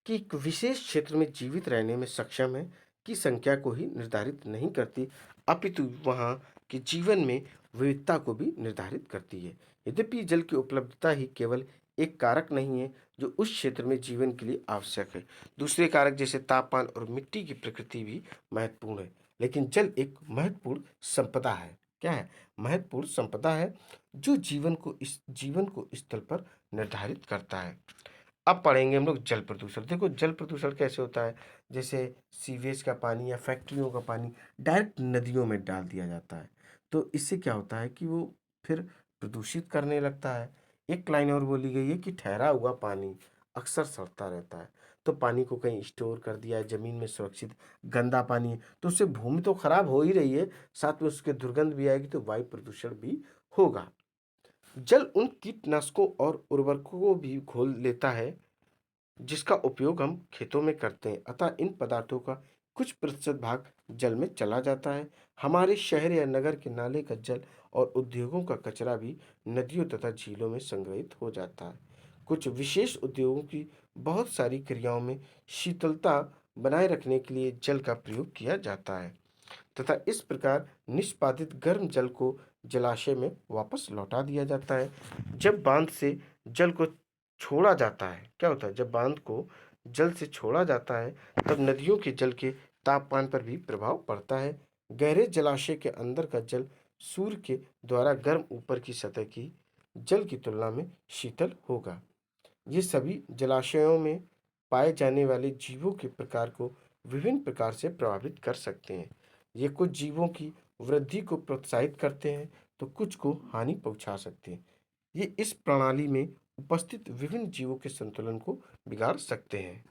कि एक विशेष क्षेत्र में जीवित रहने में सक्षम है की संख्या को ही निर्धारित नहीं करती, अपितु वहाँ के जीवन में विविधता को भी निर्धारित करती है। यद्यपि जल की उपलब्धता ही केवल एक कारक नहीं है जो उस क्षेत्र में जीवन के लिए आवश्यक है, दूसरे कारक जैसे तापमान और मिट्टी की प्रकृति भी महत्वपूर्ण है। लेकिन जल एक महत्वपूर्ण संपदा है। क्या है? महत्वपूर्ण संपदा है जो जीवन को स्थल पर निर्धारित करता है। अब पढ़ेंगे हम लोग जल प्रदूषण। देखो जल प्रदूषण कैसे होता है, जैसे सीवेज का पानी या फैक्ट्रियों का पानी डायरेक्ट नदियों में डाल दिया जाता है, तो इससे क्या होता है कि वो फिर प्रदूषित करने लगता है। एक लाइन और बोली गई है कि ठहरा हुआ पानी अक्सर सड़ता रहता है, तो पानी को कहीं स्टोर कर दिया है, जमीन में सुरक्षित गंदा पानी है, तो उससे भूमि तो खराब हो ही रही है, साथ में उसके दुर्गंध भी आएगी, तो वायु प्रदूषण भी होगा। जल उन कीटनाशकों और उर्वरकों को भी घोल लेता है जिसका उपयोग हम खेतों में करते हैं, अतः इन पदार्थों का कुछ प्रतिशत भाग जल में चला जाता है। हमारे शहर या नगर के नाले का जल और उद्योगों का कचरा भी नदियों तथा झीलों में संग्रहित हो जाता है। कुछ विशेष उद्योगों की बहुत सारी क्रियाओं में शीतलता बनाए रखने के लिए जल का प्रयोग किया जाता है तथा इस प्रकार निष्पादित गर्म जल को जलाशय में वापस लौटा दिया जाता है। जब बांध से जल को छोड़ा जाता है, क्या होता है, जब बांध को जल से छोड़ा जाता है तब नदियों के जल के तापमान पर भी प्रभाव पड़ता है। गहरे जलाशय के अंदर का जल सूर्य के द्वारा गर्म ऊपर की सतह की जल की तुलना में शीतल होगा। ये सभी जलाशयों में पाए जाने वाले जीवों के प्रकार को विभिन्न प्रकार से प्रभावित कर सकते हैं। ये कुछ जीवों की वृद्धि को प्रोत्साहित करते हैं तो कुछ को हानि पहुंचा सकते हैं। ये इस प्रणाली में उपस्थित विभिन्न जीवों के संतुलन को बिगाड़ सकते हैं।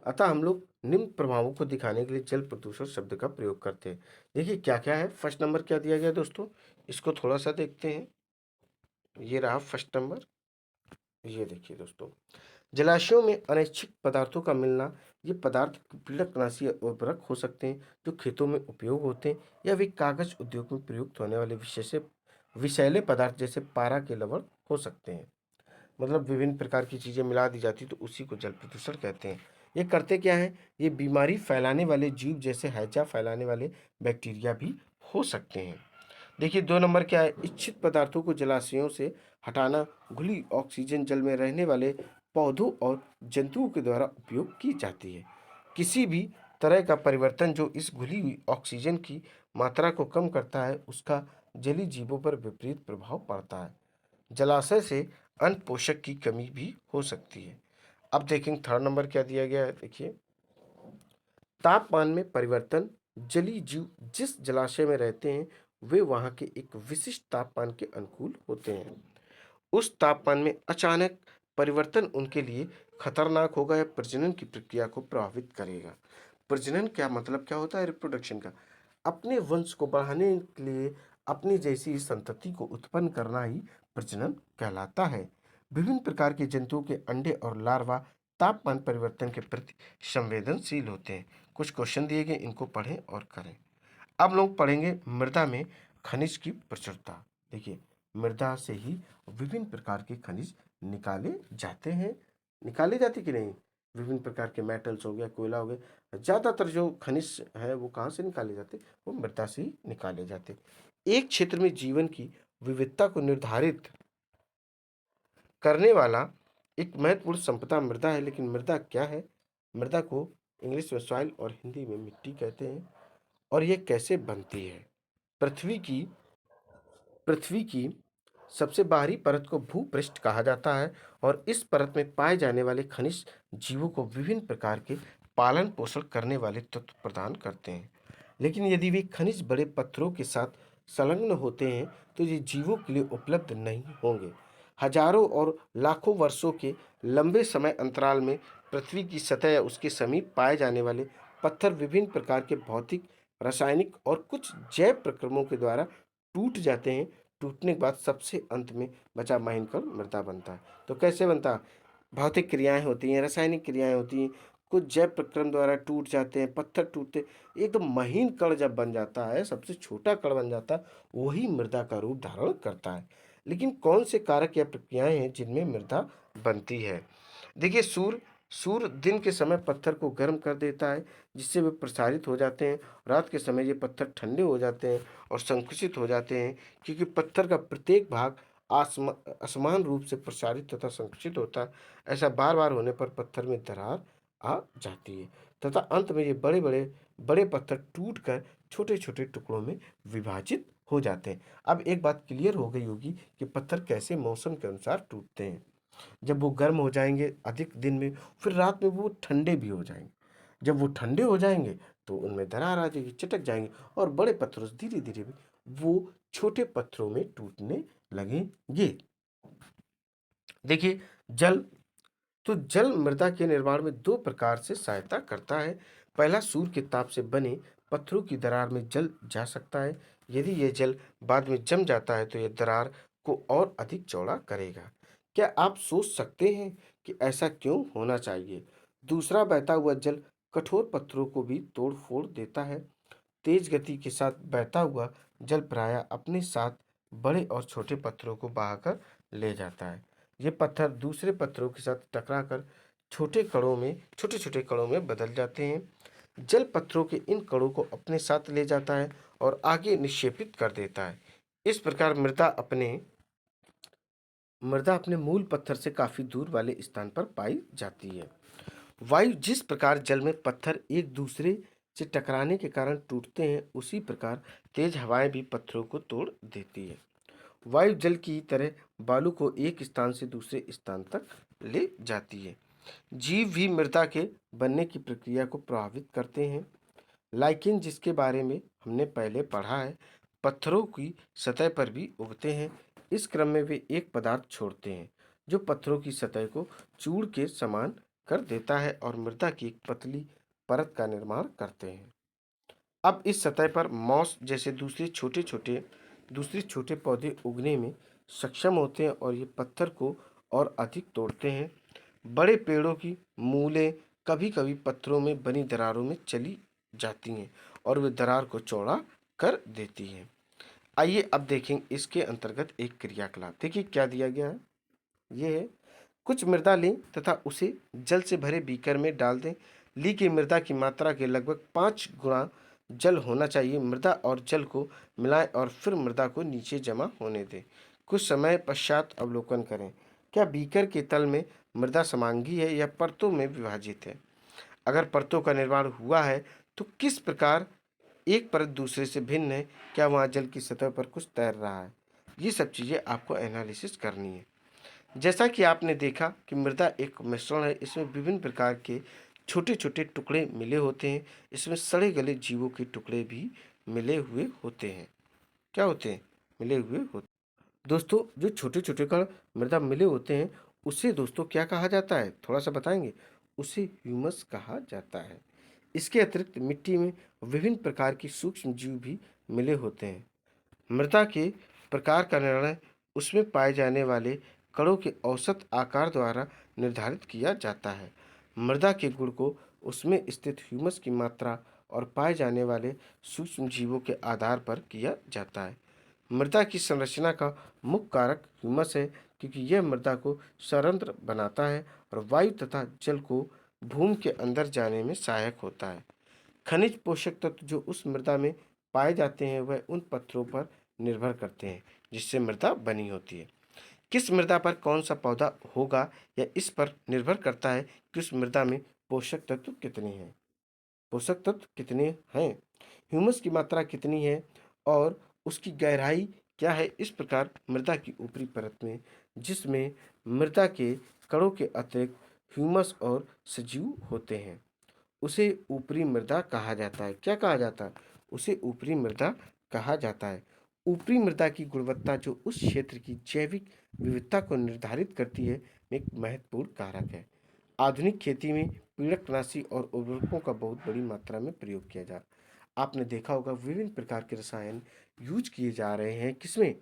अतः हम लोग निम्न प्रभावों को दिखाने के लिए जल प्रदूषण शब्द का प्रयोग करते हैं। देखिए क्या क्या है। फर्स्ट नंबर क्या दिया गया दोस्तों, इसको थोड़ा सा देखते हैं। ये रहा फर्स्ट नंबर। ये देखिए दोस्तों, जलाशयों में अनैच्छिक पदार्थों का मिलना। ये पदार्थ पीड़कनाशी या उर्वरक हो सकते हैं जो खेतों में उपयोग होते हैं, या वे कागज उद्योग में प्रयुक्त होने वाले विषैले पदार्थ जैसे पारा के लवण हो सकते हैं। मतलब विभिन्न प्रकार की चीजें मिला दी जाती तो उसी को जल प्रदूषण कहते हैं। ये करते क्या है, ये बीमारी फैलाने वाले जीव जैसे हैजा फैलाने वाले बैक्टीरिया भी हो सकते हैं। देखिए 2 नंबर क्या है, इच्छित पदार्थों को जलाशयों से हटाना। घुली ऑक्सीजन जल में रहने वाले पौधों और जंतुओं के द्वारा उपयोग की जाती है। किसी भी तरह का परिवर्तन जो इस घुली हुई ऑक्सीजन की मात्रा को कम करता है उसका जलीय जीवों पर विपरीत प्रभाव पड़ता है। जलाशय से अन्य पोषक की कमी भी हो सकती है। अब देखेंगे थर्ड नंबर क्या दिया गया है। देखिए तापमान में परिवर्तन। जलीय जीव जिस जलाशय में रहते हैं वे वहां के एक विशिष्ट तापमान के अनुकूल होते हैं। उस तापमान में अचानक परिवर्तन उनके लिए खतरनाक होगा या प्रजनन की प्रक्रिया को प्रभावित करेगा। प्रजनन क्या मतलब क्या होता है, रिप्रोडक्शन का, अपने वंश को बढ़ाने के लिए अपनी जैसी संतति को उत्पन्न करना ही प्रजनन कहलाता है। विभिन्न प्रकार के जंतुओं के अंडे और लार्वा तापमान परिवर्तन के प्रति संवेदनशील होते हैं। कुछ क्वेश्चन दिए गए, इनको पढ़ें और करें। अब लोग पढ़ेंगे मृदा में खनिज की प्रचुरता। देखिए मृदा से ही विभिन्न प्रकार के खनिज निकाले जाते हैं, निकाले जाते कि नहीं, विभिन्न प्रकार के मेटल्स हो गया, कोयला हो गया, ज्यादातर जो खनिज है वो कहाँ से निकाले जाते, वो मृदा से ही निकाले जाते। एक क्षेत्र में जीवन की विविधता को निर्धारित करने वाला एक महत्वपूर्ण संपदा मृदा है। लेकिन मृदा क्या है, मृदा को इंग्लिश में सॉइल और हिंदी में मिट्टी कहते हैं। और ये कैसे बनती है, पृथ्वी की पृथ्वी की सबसे बाहरी परत को भूपृष्ठ कहा जाता है और इस परत में पाए जाने वाले खनिज जीवों को विभिन्न प्रकार के पालन पोषण करने वाले तत्व प्रदान करते हैं। लेकिन यदि वे खनिज बड़े पत्थरों के साथ संलग्न होते हैं तो ये जीवों के लिए उपलब्ध नहीं होंगे। हजारों और लाखों वर्षों के लंबे समय अंतराल में पृथ्वी की सतह या उसके समीप पाए जाने वाले पत्थर विभिन्न प्रकार के भौतिक, रासायनिक और कुछ जैव प्रक्रमों के द्वारा टूट जाते हैं। टूटने के बाद सबसे अंत में बचा महीन कण मृदा बनता है। तो कैसे बनता है, भौतिक क्रियाएं होती हैं, रासायनिक क्रियाएं होती हैं, कुछ जैव प्रक्रम द्वारा टूट जाते हैं, पत्थर टूटते, एकदम महीन कण जब बन जाता है, सबसे छोटा कण बन जाता है, वही मृदा का रूप धारण करता है। लेकिन कौन से कारक या प्रक्रियाएं हैं जिनमें मृदा बनती है? देखिए, सूर्य दिन के समय पत्थर को गर्म कर देता है, जिससे वे प्रसारित हो जाते हैं। रात के समय ये पत्थर ठंडे हो जाते हैं और संकुचित हो जाते हैं, क्योंकि पत्थर का प्रत्येक भाग असमान रूप से प्रसारित तथा संकुचित होता है। ऐसा बार बार होने पर पत्थर में दरार आ जाती है तथा अंत में ये बड़े पत्थर टूटकर छोटे छोटे टुकड़ों में विभाजित हो जाते हैं। अब एक बात क्लियर हो गई होगी कि पत्थर कैसे मौसम के अनुसार टूटते हैं। जब वो गर्म हो जाएंगे अधिक दिन में, फिर रात में वो ठंडे भी हो जाएंगे। जब वो ठंडे हो जाएंगे तो उनमें दरार आ जाएगी, चटक जाएंगे और बड़े पत्थरों से धीरे धीरे वो छोटे पत्थरों में टूटने लगेंगे। देखिए, जल तो जल मृदा के निर्माण में दो प्रकार से सहायता करता है। पहला, सूर्य के ताप से बने पत्थरों की दरार में जल जा सकता है। यदि यह जल बाद में जम जाता है तो यह दरार को और अधिक चौड़ा करेगा। क्या आप सोच सकते हैं कि ऐसा क्यों होना चाहिए? दूसरा, बहता हुआ जल कठोर पत्थरों को भी तोड़ फोड़ देता है। तेज गति के साथ बहता हुआ जल प्रायः अपने साथ बड़े और छोटे पत्थरों को बहाकर ले जाता है। ये पत्थर दूसरे पत्थरों के साथ टकराकर छोटे छोटे कणों में बदल जाते हैं। जल पत्थरों के इन कणों को अपने साथ ले जाता है और आगे निक्षेपित कर देता है। इस प्रकार मृदा अपने मूल पत्थर से काफी दूर वाले स्थान पर पाई जाती है। वायु जिस प्रकार जल में पत्थर एक दूसरे से टकराने के कारण टूटते हैं, उसी प्रकार तेज हवाएं भी पत्थरों को तोड़ देती है। वायु जल की तरह बालू को एक स्थान से दूसरे स्थान तक ले जाती है। जीव भी मृदा के बनने की प्रक्रिया को प्रभावित करते हैं। लाइकेन, जिसके बारे में हमने पहले पढ़ा है, पत्थरों की सतह पर भी उगते हैं। इस क्रम में वे एक पदार्थ छोड़ते हैं जो पत्थरों की सतह को चूड़ के समान कर देता है और मृदा की एक पतली परत का निर्माण करते हैं। अब इस सतह पर मॉस जैसे दूसरे छोटे पौधे उगने में सक्षम होते हैं और ये पत्थर को और अधिक तोड़ते हैं। बड़े पेड़ों की मूलें कभी-कभी पत्थरों में बनी दरारों में चली जाती हैं और वे दरार को चौड़ा कर देती हैं। आइए अब देखें इसके अंतर्गत एक क्रियाकलाप। देखिए क्या दिया गया है। ये है, कुछ मृदा लें तथा उसे जल से भरे बीकर में डाल दें। ली गई मृदा की मात्रा के लगभग 5 गुना जल होना चाहिए। मृदा और जल को मिलाएं और फिर मृदा को नीचे जमा होने दें। कुछ समय पश्चात अवलोकन करें। क्या बीकर के तल में मृदा समांगी है या परतों में विभाजित है? अगर परतों का निर्माण हुआ है तो किस प्रकार एक परत दूसरे से भिन्न है? क्या वहाँ जल की सतह पर कुछ तैर रहा है? ये सब चीज़ें आपको एनालिसिस करनी है। जैसा कि आपने देखा कि मृदा एक मिश्रण है, इसमें विभिन्न प्रकार के छोटे छोटे टुकड़े मिले होते हैं। इसमें सड़े गले जीवों के टुकड़े भी मिले हुए होते हैं। क्या होते हैं? मिले हुए होते हैं। दोस्तों, जो छोटे छोटे कण मृदा मिले होते हैं, उसे दोस्तों क्या कहा जाता है? थोड़ा सा बताएंगे। उसे ह्यूमस कहा जाता है। इसके अतिरिक्त मिट्टी में विभिन्न प्रकार की सूक्ष्म जीव भी मिले होते हैं। मृदा के प्रकार का निर्णय उसमें पाए जाने वाले कणों के औसत आकार द्वारा निर्धारित किया जाता है। मृदा के गुण को उसमें स्थित ह्यूमस की मात्रा और पाए जाने वाले सूक्ष्म जीवों के आधार पर किया जाता है। मृदा की संरचना का मुख्य कारक ह्यूमस है, क्योंकि यह मृदा को सरंध्र बनाता है और वायु तथा जल को भूमि के अंदर जाने में सहायक होता है। खनिज पोषक तत्व जो उस मृदा में पाए जाते हैं वह उन पत्थरों पर निर्भर करते हैं जिससे मृदा बनी होती है। किस मृदा पर कौन सा पौधा होगा या इस पर निर्भर करता है कि उस मृदा में पोषक तत्व कितने हैं। पोषक तत्व कितने हैं, ह्यूमस की मात्रा कितनी है और उसकी गहराई क्या है। इस प्रकार मृदा की ऊपरी परत में, जिसमें मृदा के कणों के अतिरिक्त ह्यूमस और सजीव होते हैं, उसे ऊपरी मृदा कहा जाता है। क्या कहा जाता है? उसे ऊपरी मृदा कहा जाता है। ऊपरी मृदा की गुणवत्ता जो उस क्षेत्र की जैविक विविधता को निर्धारित करती है, में एक महत्वपूर्ण कारक है। आधुनिक खेती में पीड़कनाशी और उर्वरकों का बहुत बड़ी मात्रा में प्रयोग किया जा रहा है। आपने देखा होगा विभिन्न प्रकार के रसायन यूज किए जा रहे हैं। किसमें?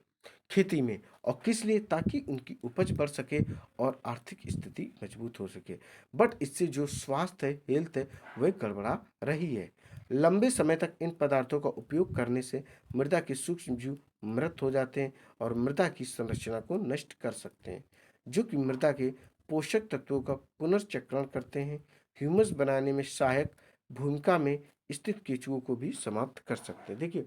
खेती में, और किस लिए? ताकि उनकी उपज बढ़ सके और आर्थिक स्थिति मजबूत हो सके। बट इससे जो स्वास्थ्य है, हेल्थ है, वह गड़बड़ा रही है। लंबे समय तक इन पदार्थों का उपयोग करने से मृदा के सूक्ष्म जीव मृत हो जाते हैं और मृदा की संरचना को नष्ट कर सकते हैं, जो कि मृदा के पोषक तत्वों का पुनर्चक्रण करते हैं। ह्यूमस बनाने में सहायक भूमिका में स्थित केंचुओं को भी समाप्त कर सकते हैं। देखिए,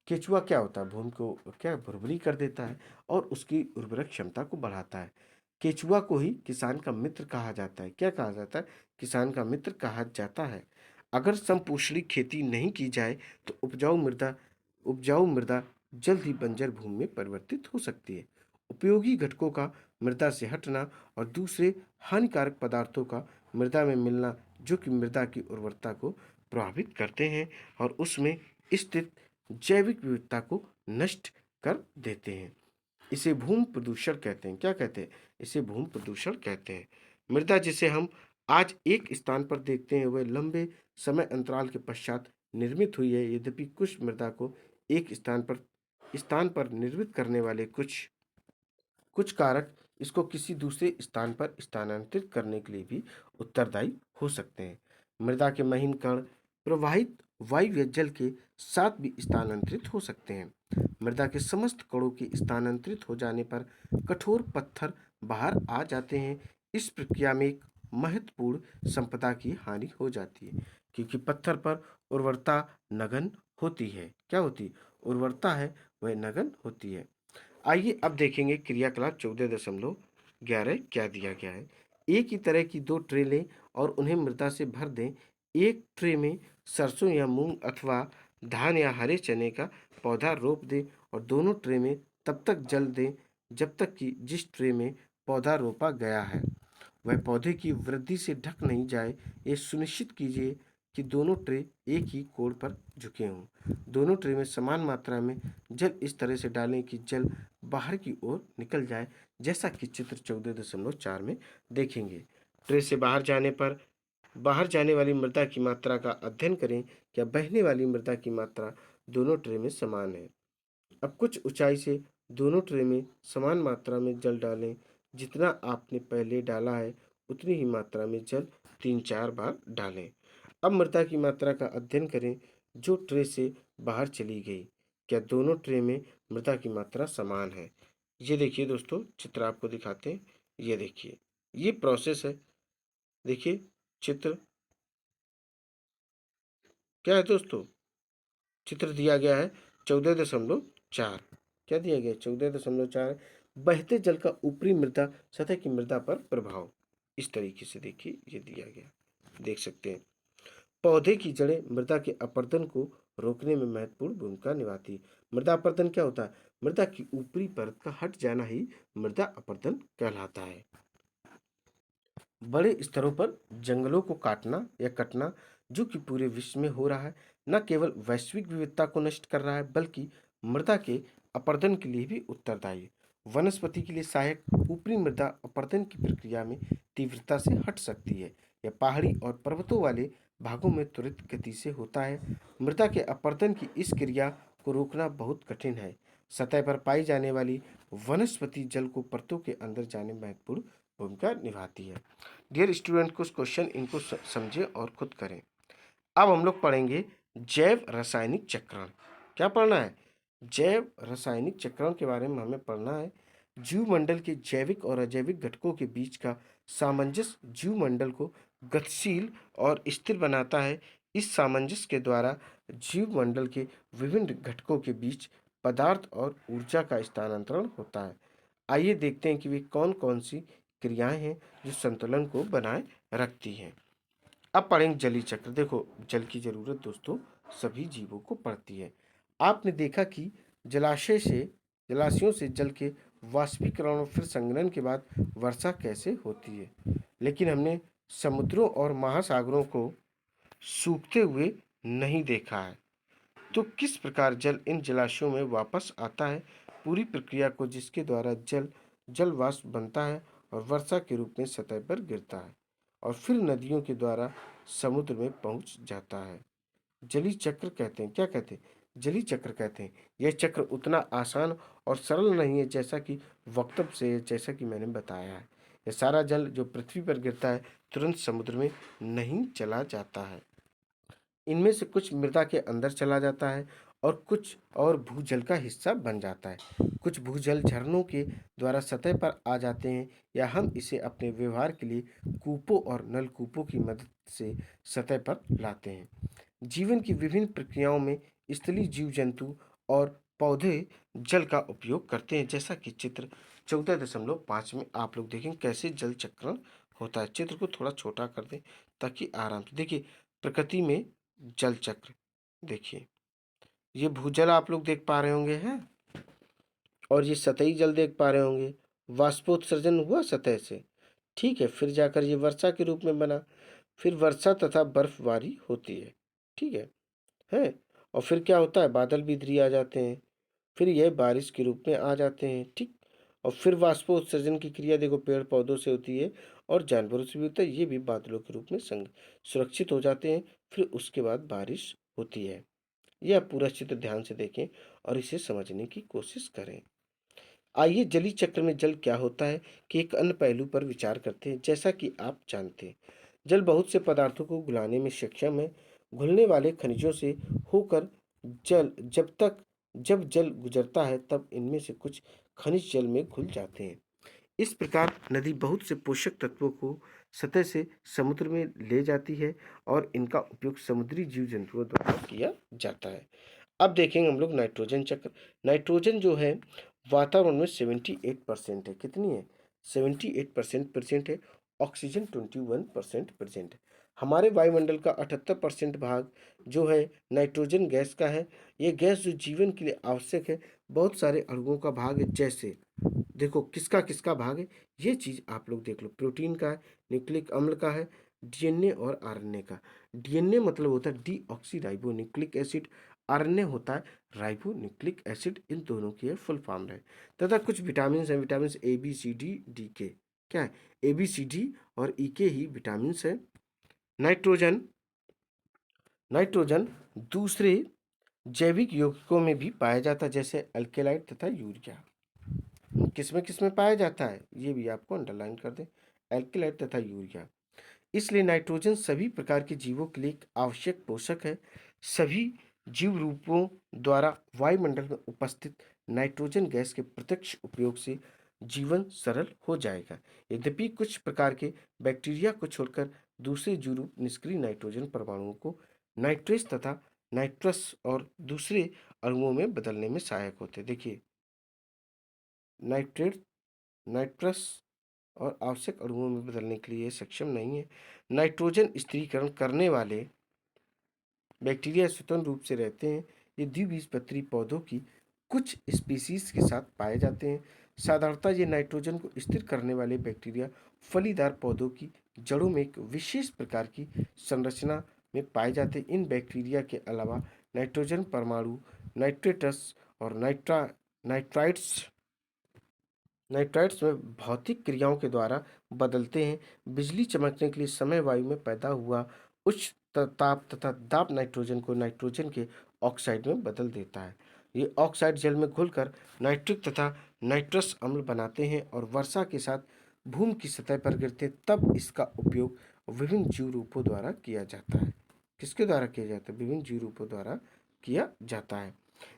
केचुआ क्या होता है? भूमि को क्या भुरभुरी कर देता है और उसकी उर्वरक क्षमता को बढ़ाता है। केचुआ को ही किसान का मित्र कहा जाता है। क्या कहा जाता है? किसान का मित्र कहा जाता है। अगर समपोषणी खेती नहीं की जाए तो उपजाऊ मृदा जल्द ही बंजर भूमि में परिवर्तित हो सकती है। उपयोगी घटकों का मृदा से हटना और दूसरे हानिकारक पदार्थों का मृदा में मिलना, जो कि मृदा की उर्वरता को प्रभावित करते हैं और उसमें स्थित जैविक विविधता को नष्ट कर देते हैं। इसे भूमि प्रदूषण कहते हैं। क्या कहते हैं? इसे भूमि प्रदूषण कहते हैं। मृदा जिसे हम आज एक स्थान पर देखते हैं, वह लंबे समय अंतराल के पश्चात निर्मित हुई है। यद्यपि कुछ मृदा को एक स्थान पर निर्मित करने वाले कुछ कुछ कारक इसको किसी दूसरे स्थान पर स्थानांतरित करने के लिए भी उत्तरदायी हो सकते हैं। मृदा के महीन कण प्रवाहित वायु या जल के साथ भी स्थानांतरित हो सकते हैं। मृदा के समस्त कणों के स्थानांतरित हो जाने पर कठोर पत्थर बाहर आ जाते हैं। इस प्रक्रिया में एक महत्वपूर्ण संपदा की हानि हो जाती है, क्योंकि पत्थर पर उर्वरता नगण्य होती है। क्या होती? उर्वरता है वह नगण्य होती है। आइए अब देखेंगे क्रियाकलाप 14.11 क्या दिया गया है। एक ही तरह की दो ट्रे लें और उन्हें मृदा से भर दें। एक ट्रे में सरसों या मूंग अथवा धान या हरे चने का पौधा रोप दें और दोनों ट्रे में तब तक जल दें जब तक कि जिस ट्रे में पौधा रोपा गया है वह पौधे की वृद्धि से ढक नहीं जाए। ये सुनिश्चित कीजिए कि दोनों ट्रे एक ही कोण पर झुके हों। दोनों ट्रे में समान मात्रा में जल इस तरह से डालें कि जल बाहर की ओर निकल जाए, जैसा कि चित्र 14.4 में देखेंगे। ट्रे से बाहर जाने वाली मृदा की मात्रा का अध्ययन करें। क्या बहने वाली मृदा की मात्रा दोनों ट्रे में समान है? अब कुछ ऊंचाई से दोनों ट्रे में समान मात्रा में जल डालें। जितना आपने पहले डाला है उतनी ही मात्रा में जल 3-4 बार डालें। अब मृदा की मात्रा का अध्ययन करें जो ट्रे से बाहर चली गई। क्या दोनों ट्रे में मृदा की मात्रा समान है? ये देखिए दोस्तों, चित्र आपको दिखाते हैं। ये देखिए, ये प्रोसेस है। देखिए चित्र क्या है दोस्तों? चित्र दिया गया है 14.4। क्या दिया गया है? 14.4। बहते जल का ऊपरी मृदा सतह की मृदा पर प्रभाव। इस तरीके से देखिए ये दिया गया, देख सकते हैं। पौधे की जड़ें मृदा के अपरदन को रोकने में महत्वपूर्ण भूमिका निभाती है। मृदा अपरदन क्या होता है? मृदा की ऊपरी परत का हट जाना ही मृदा अपरदन कहलाता है। बड़े स्तरों पर जंगलों को काटना या कटना, जो कि पूरे विश्व में हो रहा है, न केवल वैश्विक विविधता को नष्ट कर रहा है बल्कि मृदा के अपरदन के लिए भी उत्तरदायी है। वनस्पति के लिए सहायक ऊपरी मृदा अपरदन की प्रक्रिया में तीव्रता से हट सकती है। यह पहाड़ी और पर्वतों वाले भागों में त्वरित गति से होता है। मृदा के अपरदन की इस क्रिया को रोकना बहुत कठिन है। सतह पर पाई जाने वाली वनस्पति जल को परतों के अंदर जाने में महत्वपूर्ण भूमिका निभाती है। डियर स्टूडेंट, कुछ क्वेश्चन इनको समझें और खुद करें। अब हम लोग पढ़ेंगे जैव रासायनिक चक्रण। क्या पढ़ना है? जैव रासायनिक चक्रण के बारे में हमें पढ़ना है। जीवमंडल के जैविक और अजैविक घटकों के बीच का सामंजस्य जीवमंडल को गतिशील और स्थिर बनाता है। इस सामंजस्य के द्वारा जीवमंडल के विभिन्न घटकों के बीच पदार्थ और ऊर्जा का स्थानांतरण होता है। आइए देखते हैं कि वे कौन कौन सी क्रियाएं हैं जो संतुलन को बनाए रखती हैं। अब पढ़ेंगे जलीय चक्र। देखो, जल की जरूरत दोस्तों सभी जीवों को पड़ती है। आपने देखा कि जलाशयों से जल के वाष्पीकरण और फिर संघनन के बाद वर्षा कैसे होती है, लेकिन हमने समुद्रों और महासागरों को सूखते हुए नहीं देखा है। तो किस प्रकार जल इन जलाशयों में वापस आता है? पूरी प्रक्रिया को, जिसके द्वारा जल वाष्प बनता है और वर्षा के रूप में सतह पर गिरता है और फिर नदियों के द्वारा समुद्र में पहुंच जाता है, जलीय चक्र कहते हैं। क्या कहते हैं? जलीय चक्र कहते हैं। यह चक्र उतना आसान और सरल नहीं है, जैसा कि वक्तव्य से, जैसा कि मैंने बताया है। ये सारा जल जो पृथ्वी पर गिरता है तुरंत समुद्र में नहीं चला जाता है। इनमें से कुछ मृदा के अंदर चला जाता है और कुछ और भूजल का हिस्सा बन जाता है। कुछ भूजल झरनों के द्वारा सतह पर आ जाते हैं, या हम इसे अपने व्यवहार के लिए कूपों और नलकूपों की मदद से सतह पर लाते हैं। जीवन की विभिन्न प्रक्रियाओं में स्थलीय जीव जंतु और पौधे जल का उपयोग करते हैं, जैसा कि चित्र 14.5 में आप लोग देखें कैसे जल चक्रण होता है। चित्र को थोड़ा छोटा कर दें ताकि आराम से देखिए। प्रकृति में जल चक्र देखिए, ये भूजल आप लोग देख पा रहे होंगे हैं, और ये सतही जल देख पा रहे होंगे। वाष्पोत्सर्जन हुआ सतह से, ठीक है, फिर जाकर ये वर्षा के रूप में बना, फिर वर्षा तथा बर्फबारी होती है, ठीक है। और फिर क्या होता है, बादल भी इधर ही आ जाते हैं, फिर यह बारिश के रूप में आ जाते हैं, ठीक। और फिर वाष्पोत्सर्जन की क्रिया देखो पेड़ पौधों से होती है और जानवरों से भी होता है, ये भी बादलों के रूप में संग सुरक्षित हो जाते हैं, फिर उसके बाद बारिश होती है। यह पूरा चित्र ध्यान से देखें और इसे समझने की कोशिश करें। आइए जलीय चक्र में जल क्या होता है कि एक अन्य पहलू पर विचार करते हैं। जैसा कि आप जानते हैं, जल बहुत से पदार्थों को घुलाने में सक्षम है। घुलने वाले खनिजों से होकर जल जब जल गुजरता है तब इनमें से कुछ खनिज जल में घुल जाते हैं। इस प्रकार नदी बहुत से पोषक तत्वों को सतह से समुद्र में ले जाती है और इनका उपयोग समुद्री जीव जंतुओं द्वारा किया जाता है। अब देखेंगे हम लोग नाइट्रोजन चक्र। नाइट्रोजन जो है वातावरण में 78% है। कितनी है? 78% प्रेजेंट है। ऑक्सीजन 21% प्रेजेंट है। हमारे वायुमंडल का 78% भाग जो है नाइट्रोजन गैस का है। ये गैस जो जीवन के लिए आवश्यक है, बहुत सारे अणुओं का भाग है। जैसे देखो किसका किसका भाग है, ये चीज आप लोग देख लो। प्रोटीन का है, न्यूक्लिक अम्ल का है, डीएनए और आरएनए का। डीएनए मतलब होता है deoxy ribo nucleic acid, RNA होता है राइबो न्यूक्लिक एसिड। इन दोनों की है फुल फॉर्म है। तथा कुछ विटामिन हैं, vitamin A B C D D K. क्या है? ए बी सी डी और ई के ही विटामिन है। नाइट्रोजन नाइट्रोजन दूसरे जैविक यौगिकों में भी पाया जाता है, जैसे अल्केलाइड तथा यूरिया। किसमें पाया जाता है, ये भी आपको अंडरलाइन कर दें, एल्केलाइड तथा यूरिया। इसलिए नाइट्रोजन सभी प्रकार के जीवों के लिए एक आवश्यक पोषक है। सभी जीव रूपों द्वारा वायुमंडल में उपस्थित नाइट्रोजन गैस के प्रत्यक्ष उपयोग से जीवन सरल हो जाएगा। यद्यपि कुछ प्रकार के बैक्टीरिया को छोड़कर दूसरे जीव रूप निष्क्रिय नाइट्रोजन परमाणुओं को नाइट्रेस तथा नाइट्रस और दूसरे अणुओं में बदलने में सहायक होते हैं। देखिए, नाइट्रेट नाइट्रस और आवश्यक अणुओं में बदलने के लिए सक्षम नहीं है। नाइट्रोजन स्थिरीकरण करने वाले बैक्टीरिया स्वतंत्र रूप से रहते हैं। ये द्विबीजपत्री पौधों की कुछ स्पीसीज के साथ पाए जाते हैं। साधारणतः ये नाइट्रोजन को स्थिर करने वाले बैक्टीरिया फलीदार पौधों की जड़ों में एक विशेष प्रकार की संरचना में पाए जाते हैं। इन बैक्टीरिया के अलावा नाइट्रोजन परमाणु नाइट्रेटस और नाइट्राइट्स नाइट्राइट्स में भौतिक क्रियाओं के द्वारा बदलते हैं। बिजली चमकने के लिए समय वायु में पैदा हुआ उच्च ताप तथा दाब नाइट्रोजन को नाइट्रोजन के ऑक्साइड में बदल देता है। ये ऑक्साइड जल में घुलकर नाइट्रिक तथा नाइट्रस अम्ल बनाते हैं और वर्षा के साथ भूमि की सतह पर गिरते, तब इसका उपयोग विभिन्न जीव रूपों द्वारा किया जाता है। किसके द्वारा किया जाता है? विभिन्न जीव रूपों द्वारा किया जाता है।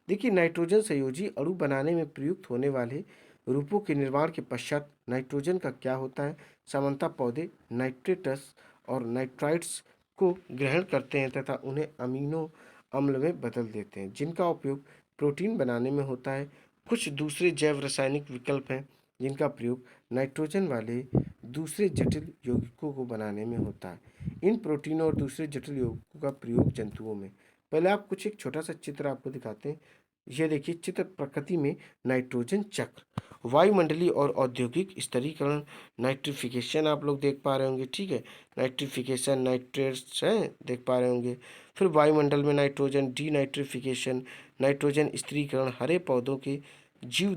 देखिए, नाइट्रोजन संयोजी अणु बनाने में प्रयुक्त होने वाले रूपों के निर्माण के पश्चात नाइट्रोजन का क्या होता है? सामान्यतः पौधे नाइट्रेटस और नाइट्राइट्स को ग्रहण करते हैं तथा उन्हें अमीनो अम्ल में बदल देते हैं, जिनका उपयोग प्रोटीन बनाने में होता है। कुछ दूसरे जैव रासायनिक विकल्प हैं जिनका प्रयोग नाइट्रोजन वाले दूसरे जटिल यौगिकों को बनाने में होता है। इन प्रोटीनों और दूसरे जटिल यौगिकों का प्रयोग जंतुओं में। पहले आप कुछ एक छोटा सा चित्र आपको दिखाते हैं। ये देखिए चित्र प्रकृति में नाइट्रोजन चक्र, वायुमंडलीय और औद्योगिक स्तरीकरण, नाइट्रिफिकेशन आप लोग देख पा रहे होंगे, ठीक है। नाइट्रिफिकेशन नाइट्रेट्स हैं देख पा रहे होंगे। फिर वायुमंडल में नाइट्रोजन डीनाइट्रिफिकेशन, नाइट्रोजन स्थिरीकरण, हरे पौधों के जीव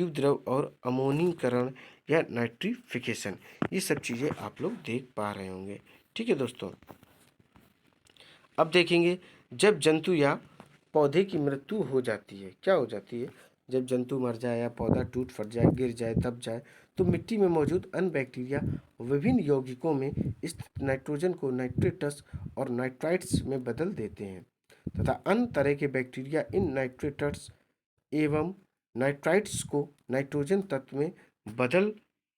द्रव और अमोनीकरण या नाइट्रिफिकेशन, ये सब चीज़ें आप लोग देख पा रहे होंगे, ठीक है दोस्तों। अब देखेंगे जब जंतु या पौधे की मृत्यु हो जाती है, क्या हो जाती है? जब जंतु मर जाए या पौधा टूट फट जाए, गिर जाए, दब जाए, तो मिट्टी में मौजूद अन्य बैक्टीरिया विभिन्न यौगिकों में इस नाइट्रोजन को नाइट्रेटस और नाइट्राइट्स में बदल देते हैं तथा अन्य तरह के बैक्टीरिया इन नाइट्रेटस एवं नाइट्राइट्स को नाइट्रोजन तत्व में बदल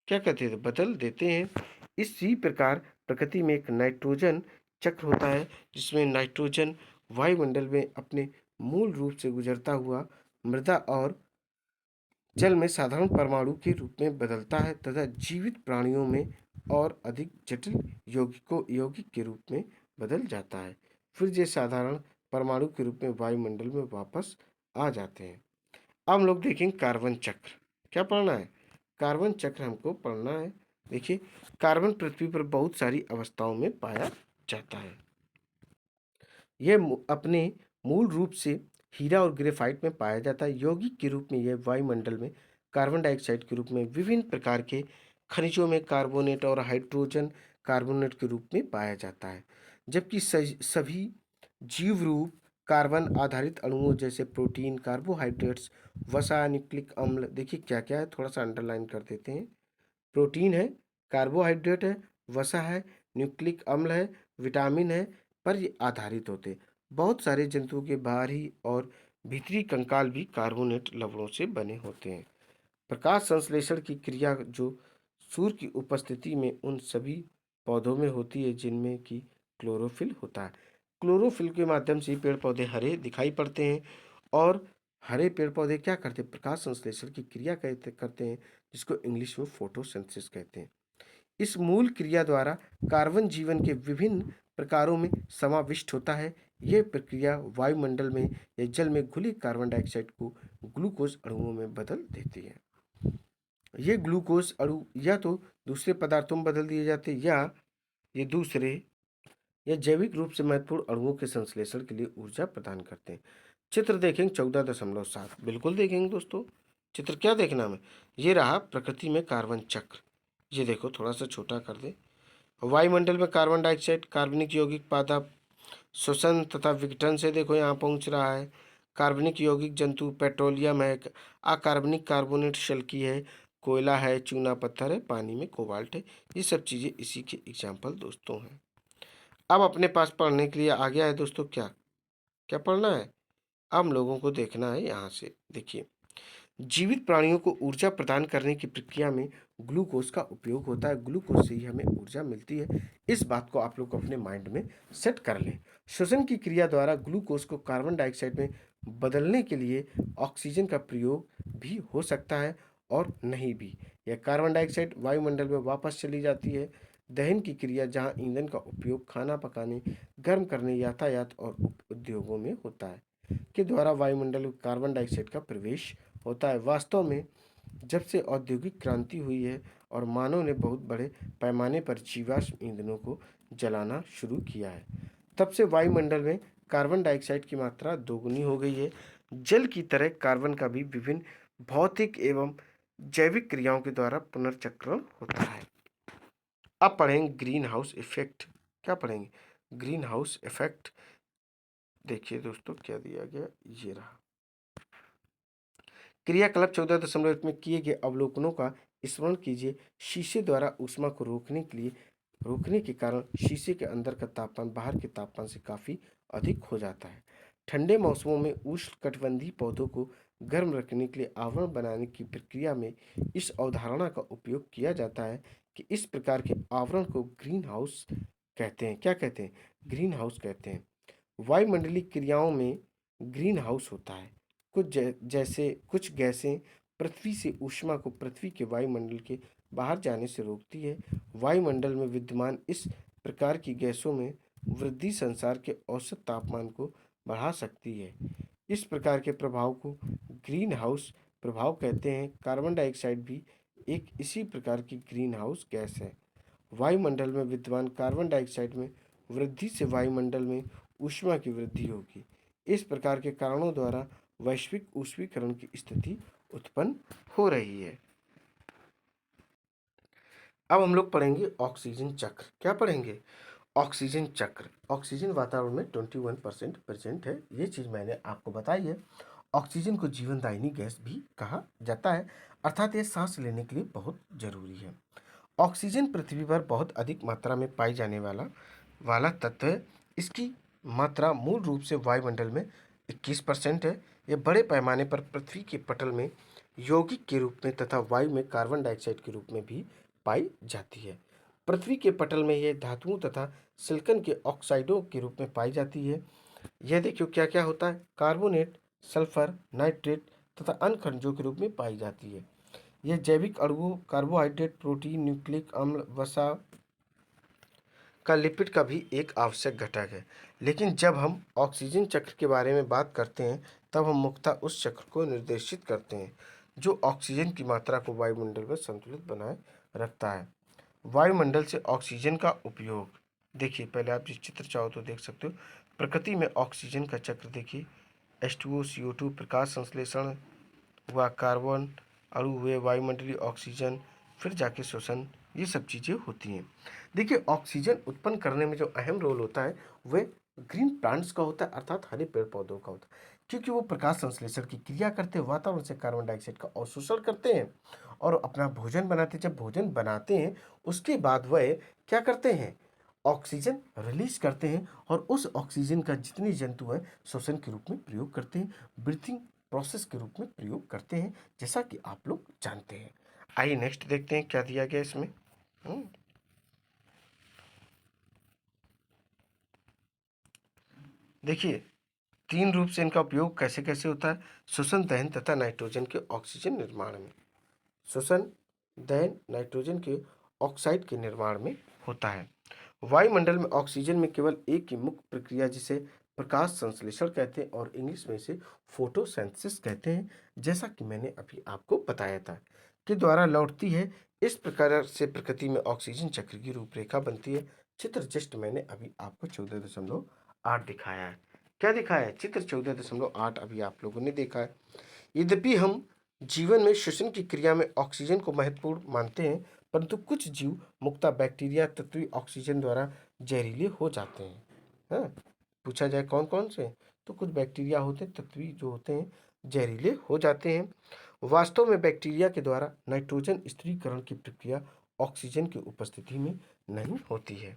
क्या कहते हैं बदल देते हैं। इसी प्रकार प्रकृति में एक नाइट्रोजन चक्र होता है जिसमें नाइट्रोजन वायुमंडल में अपने मूल रूप से गुजरता हुआ मृदा और जल में साधारण परमाणु के रूप में बदलता है तथा जीवित प्राणियों में और अधिक जटिल यौगिक के रूप में बदल जाता है। फिर ये साधारण परमाणु के रूप में वायुमंडल में वापस आ जाते हैं। अब हम लोग देखेंगे कार्बन चक्र। क्या पढ़ना है? कार्बन चक्र हमको पढ़ना है। देखिए, कार्बन पृथ्वी पर बहुत सारी अवस्थाओं में पाया जाता है। यह अपने मूल रूप से हीरा और ग्रेफाइट में पाया जाता है। यौगिक के रूप में यह वायुमंडल में कार्बन डाइऑक्साइड के रूप में विभिन्न प्रकार के खनिजों में कार्बोनेट और हाइड्रोजन कार्बोनेट के रूप में पाया जाता है। जबकि सभी जीव रूप कार्बन आधारित अणुओं जैसे प्रोटीन, कार्बोहाइड्रेट्स, वसा, न्यूक्लिक अम्ल, देखिए क्या क्या है, थोड़ा सा अंडरलाइन कर देते हैं। प्रोटीन है, कार्बोहाइड्रेट है, वसा है, न्यूक्लिक अम्ल है, विटामिन है, पर ये आधारित होते। बहुत सारे जंतुओं के बाहरी और भीतरी कंकाल भी कार्बोनेट लवणों से बने होते हैं। प्रकाश संश्लेषण की क्रिया जो सूर्य की उपस्थिति में उन सभी पौधों में होती है जिनमें कि क्लोरोफिल होता है। क्लोरोफिल के माध्यम से पेड़ पौधे हरे दिखाई पड़ते हैं और हरे पेड़ पौधे क्या करते हैं? प्रकाश संश्लेषण की क्रिया करते हैं जिसको इंग्लिश में फोटोसिंथेसिस कहते हैं। इस मूल क्रिया द्वारा कार्बन जीवन के विभिन्न प्रकारों में समाविष्ट होता है। यह प्रक्रिया वायुमंडल में या जल में घुले कार्बन डाइऑक्साइड को ग्लूकोज अणुओं में बदल देती है। ये ग्लूकोज अणु या तो दूसरे पदार्थों में बदल दिए जाते हैं या ये दूसरे या जैविक रूप से महत्वपूर्ण अणुओं के संश्लेषण के लिए ऊर्जा प्रदान करते हैं। चित्र देखेंगे 14.7। बिल्कुल देखेंगे दोस्तों। चित्र क्या देखना हमें? ये रहा प्रकृति में कार्बन चक्र। ये देखो, थोड़ा सा छोटा कर दे। वायुमंडल में कार्बन डाइऑक्साइड कार्बनिक यौगिक पादप श्वसन तथा विघटन से देखो यहाँ पहुंच रहा है। कार्बनिक यौगिक जंतु पेट्रोलियम है, अकार्बनिक कार्बोनेट शल्की है, कोयला है, चूना पत्थर है, पानी में कोबाल्ट है। ये सब चीज़ें इसी के एग्जाम्पल दोस्तों हैं। अब अपने पास पढ़ने के लिए आ गया है दोस्तों। क्या क्या पढ़ना है? अब हम लोगों को देखना है यहाँ से। देखिए, जीवित प्राणियों को ऊर्जा प्रदान करने की प्रक्रिया में ग्लूकोज का उपयोग होता है। ग्लूकोज से ही हमें ऊर्जा मिलती है। इस बात को आप लोग अपने माइंड में सेट कर लें। श्वसन की क्रिया द्वारा ग्लूकोज को कार्बन डाइऑक्साइड में बदलने के लिए ऑक्सीजन का प्रयोग भी हो सकता है और नहीं भी। यह कार्बन डाइऑक्साइड वायुमंडल में वापस चली जाती है। दहन की क्रिया जहाँ ईंधन का उपयोग खाना पकाने, गर्म करने, यातायात और उद्योगों में होता है के द्वारा वायुमंडल में कार्बन डाइऑक्साइड का प्रवेश होता है। वास्तव में जब से औद्योगिक क्रांति हुई है और मानव ने बहुत बड़े पैमाने पर जीवाश्म ईंधनों को जलाना शुरू किया है, तब से वायुमंडल में कार्बन डाइऑक्साइड की मात्रा दोगुनी हो गई है। जल की तरह कार्बन का भी विभिन्न भौतिक एवं जैविक क्रियाओं के द्वारा पुनर्चक्रण होता है। अब पढ़ेंगे ग्रीन हाउस इफेक्ट। क्या पढ़ेंगे? Green house effect. देखिए दोस्तों क्या दिया गया, ये रहा। क्रियाकलाप 14.1 में किए गए अवलोकनों का स्मरण कीजिए। शीशे द्वारा ऊष्मा को रोकने के कारण शीशे के अंदर का तापमान बाहर के तापमान से काफी अधिक हो जाता है। ठंडे मौसमों में उष्णकटिबंधीय पौधों को गर्म रखने के लिए आवरण बनाने की प्रक्रिया में इस अवधारणा का उपयोग किया जाता है कि इस प्रकार के आवरण को ग्रीन हाउस कहते हैं। क्या कहते हैं? ग्रीन हाउस कहते हैं। वायुमंडलीय क्रियाओं में ग्रीन हाउस होता है। जैसे कुछ गैसें पृथ्वी से ऊष्मा को पृथ्वी के वायुमंडल के बाहर जाने से रोकती है। वायुमंडल में विद्यमान इस प्रकार की गैसों में वृद्धि संसार के औसत तापमान को बढ़ा सकती है। इस प्रकार के प्रभाव को ग्रीन हाउस प्रभाव कहते हैं। कार्बन डाइऑक्साइड भी एक इसी प्रकार की ग्रीन हाउस गैस है। वायुमंडल में विद्यमान कार्बन डाइऑक्साइड में वृद्धि से वायुमंडल में ऊष्मा की वृद्धि होगी। इस प्रकार के कारणों द्वारा वैश्विक ऊष्मीकरण की स्थिति उत्पन्न हो रही है। अब हम लोग पढ़ेंगे ऑक्सीजन चक्र। क्या पढ़ेंगे? ऑक्सीजन चक्र। ऑक्सीजन वातावरण में 21% प्रेजेंट है। ये चीज़ मैंने आपको बताई है। ऑक्सीजन को जीवनदायिनी गैस भी कहा जाता है, अर्थात यह सांस लेने के लिए बहुत जरूरी है। ऑक्सीजन पृथ्वी पर बहुत अधिक मात्रा में पाई जाने वाला वाला तत्व है। इसकी मात्रा मूल रूप से वायुमंडल में 21% है। यह बड़े पैमाने पर पृथ्वी के पटल में यौगिक के रूप में तथा वायु में कार्बन डाइऑक्साइड के रूप में भी पाई जाती है। पृथ्वी के पटल में यह धातुओं तथा सिलिकॉन के ऑक्साइडों के रूप में पाई जाती है। यह देखियो क्या क्या होता है, कार्बोनेट, सल्फर, नाइट्रेट तथा अन्य खनिजों के रूप में पाई जाती है। यह जैविक अणुओं, कार्बोहाइड्रेट, प्रोटीन, न्यूक्लिक अम्ल, वसा का लिपिड का भी एक आवश्यक घटक है। लेकिन जब हम ऑक्सीजन चक्र के बारे में बात करते हैं तब हम मुख्यतः उस चक्र को निर्देशित करते हैं जो ऑक्सीजन की मात्रा को वायुमंडल में संतुलित बनाए रखता है। वायुमंडल से ऑक्सीजन का उपयोग देखिए, पहले आप जिस चित्र चाहो तो देख सकते हो। प्रकृति में ऑक्सीजन का चक्र देखिए, H2O, CO2, प्रकाश संश्लेषण हुआ, कार्बन अणु हुए, वायुमंडलीय ऑक्सीजन, फिर जाके श्वसन, ये सब चीज़ें होती हैं। देखिए, ऑक्सीजन उत्पन्न करने में जो अहम रोल होता है वह ग्रीन प्लांट्स का होता है, अर्थात हरे पेड़ पौधों का होता है, क्योंकि वो प्रकाश संश्लेषण की क्रिया करते हैं, वातावरण से कार्बन डाइऑक्साइड का अवशोषण करते हैं और अपना भोजन बनाते हैं। जब भोजन बनाते हैं उसके बाद वह क्या करते हैं, ऑक्सीजन रिलीज करते हैं और उस ऑक्सीजन का जितने जंतु हैं श्वसन के रूप में प्रयोग करते हैं, ब्रीथिंग प्रोसेस के रूप में प्रयोग करते हैं, जैसा कि आप लोग जानते हैं। आइए नेक्स्ट देखते हैं क्या दिया गया इसमें। देखिए, तीन रूप से इनका उपयोग कैसे कैसे होता है, श्वसन, दहन तथा नाइट्रोजन के ऑक्सीजन निर्माण में। श्वसन, दहन, नाइट्रोजन के ऑक्साइड के निर्माण में होता है। वायुमंडल में ऑक्सीजन में केवल एक ही मुख्य प्रक्रिया जिसे प्रकाश संश्लेषण कहते हैं और इंग्लिश में इसे फोटोसिंथेसिस कहते हैं, जैसा कि मैंने अभी आपको बताया था, के द्वारा लौटती है। इस प्रकार से प्रकृति में ऑक्सीजन चक्र की रूपरेखा बनती है। चित्र जस्ट मैंने अभी आपको 14.8 दिखाया है। क्या दिखाया है, चित्र 14.8 अभी आप लोगों ने देखा है। यद्यपि हम जीवन में श्वसन की क्रिया में ऑक्सीजन को महत्वपूर्ण मानते हैं, परंतु कुछ जीव मुख्यतः बैक्टीरिया तत्वीय ऑक्सीजन द्वारा जहरीले हो जाते हैं। हाँ, पूछा जाए कौन कौन से, तो कुछ बैक्टीरिया होते हैं तत्वीय जो होते हैं जहरीले हो जाते हैं। वास्तव में बैक्टीरिया के द्वारा नाइट्रोजन स्थिरीकरण की प्रक्रिया ऑक्सीजन की उपस्थिति में नहीं होती है।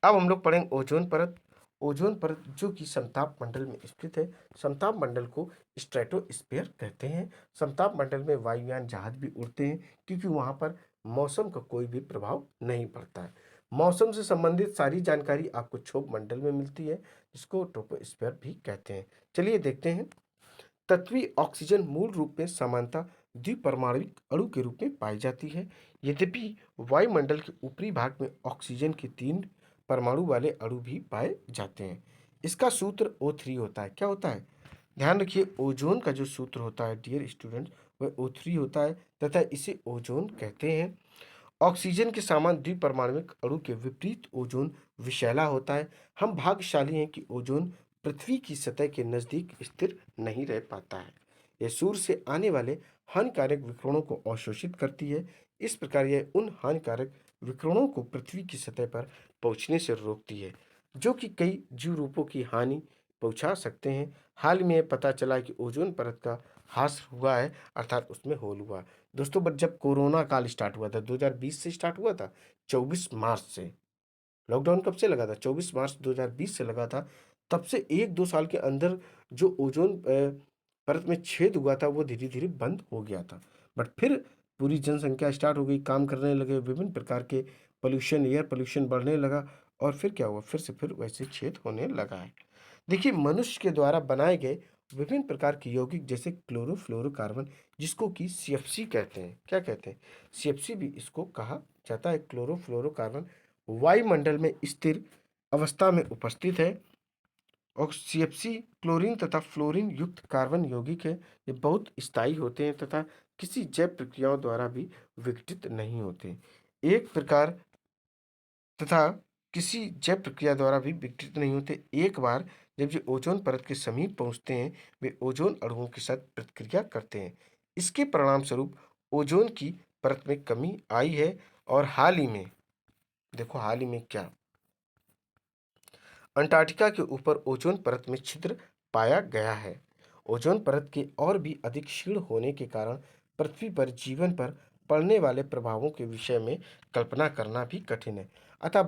अब हम लोग पढ़ेंगे ओजोन परत। ओजोन परत जो कि समताप मंडल में स्थित है। समताप मंडल को स्ट्रेटोस्फीयर कहते हैं। समताप मंडल में वायुयान जहाज भी उड़ते हैं क्योंकि वहां पर मौसम का कोई भी प्रभाव नहीं पड़ता है। मौसम से संबंधित सारी जानकारी आपको क्षोभ मंडल में मिलती है, जिसको ट्रोपोस्फीयर भी कहते हैं। चलिए देखते हैं। तत्वीय ऑक्सीजन मूल रूप में सामान्यतः द्विपरमाणुक अणु के रूप में पाई जाती है। यद्यपि वायुमंडल के ऊपरी भाग में ऑक्सीजन के 3 परमाणु वाले अणु भी पाए जाते हैं। इसका सूत्र O3 होता है। क्या होता है, ध्यान रखिए, ओजोन का जो सूत्र होता है डियर स्टूडेंट, वह O3 होता है तथा इसे ओजोन कहते हैं। ऑक्सीजन के समान द्विपरमाणुक अणु के विपरीत ओजोन विषैला होता है। हम भाग्यशाली हैं कि ओजोन पृथ्वी की सतह के नजदीक स्थिर नहीं रह पाता है। यह सूर्य से आने वाले हानिकारक विकिरणों को अवशोषित करती है। इस प्रकार यह उन हानिकारक विकिरणों को पृथ्वी की सतह पर पहुंचने से रोकती है, जो कि कई जीव रूपों की हानि पहुंचा सकते हैं। हाल में यह पता चला कि ओजोन परत का ह्रास हुआ है, अर्थात उसमें होल हुआ। दोस्तों, बट जब कोरोना काल स्टार्ट हुआ था 2020 से स्टार्ट हुआ था, 24 मार्च से। लॉकडाउन कब से लगा था, 24 मार्च 2020 से लगा था। तब से 1-2 साल के अंदर जो ओजोन परत में छेद हुआ था वो धीरे धीरे बंद हो गया था। बट फिर पूरी जनसंख्या स्टार्ट हो गई, काम करने लगे, विभिन्न प्रकार के पोल्यूशन, एयर पोल्यूशन बढ़ने लगा और फिर क्या हुआ, फिर से फिर वैसे छेद होने लगा है। देखिए, मनुष्य के द्वारा बनाए गए विभिन्न प्रकार के यौगिक जैसे क्लोरोफ्लोरोकार्बन, जिसको कि CFC कहते हैं। क्या कहते हैं, CFC भी इसको कहा जाता है, क्लोरोफ्लोरोकार्बन, वायुमंडल में स्थिर अवस्था में उपस्थित है। और CFC क्लोरीन तथा फ्लोरीन युक्त कार्बन यौगिक है। ये बहुत स्थायी होते हैं तथा किसी जैव प्रक्रियाओं द्वारा भी विघटित नहीं होते। एक प्रकार तथा किसी जैव प्रक्रिया द्वारा भी विघटित नहीं होते। एक बार जब ये ओजोन परत के समीप पहुंचते हैं, वे ओजोन अणुओं के साथ प्रतिक्रिया करते हैं। इसके परिणाम स्वरूप ओजोन की परत में कमी आई है और हाल ही में, देखो हाल ही में क्या, अंटार्कटिका के ऊपर ओजोन परत में छिद्र पाया गया है। ओजोन परत के और भी अधिक क्षीण होने के कारण पृथ्वी पर जीवन पर पड़ने वाले प्रभावों के विषय में कल्पना करना भी कठिन है। अतः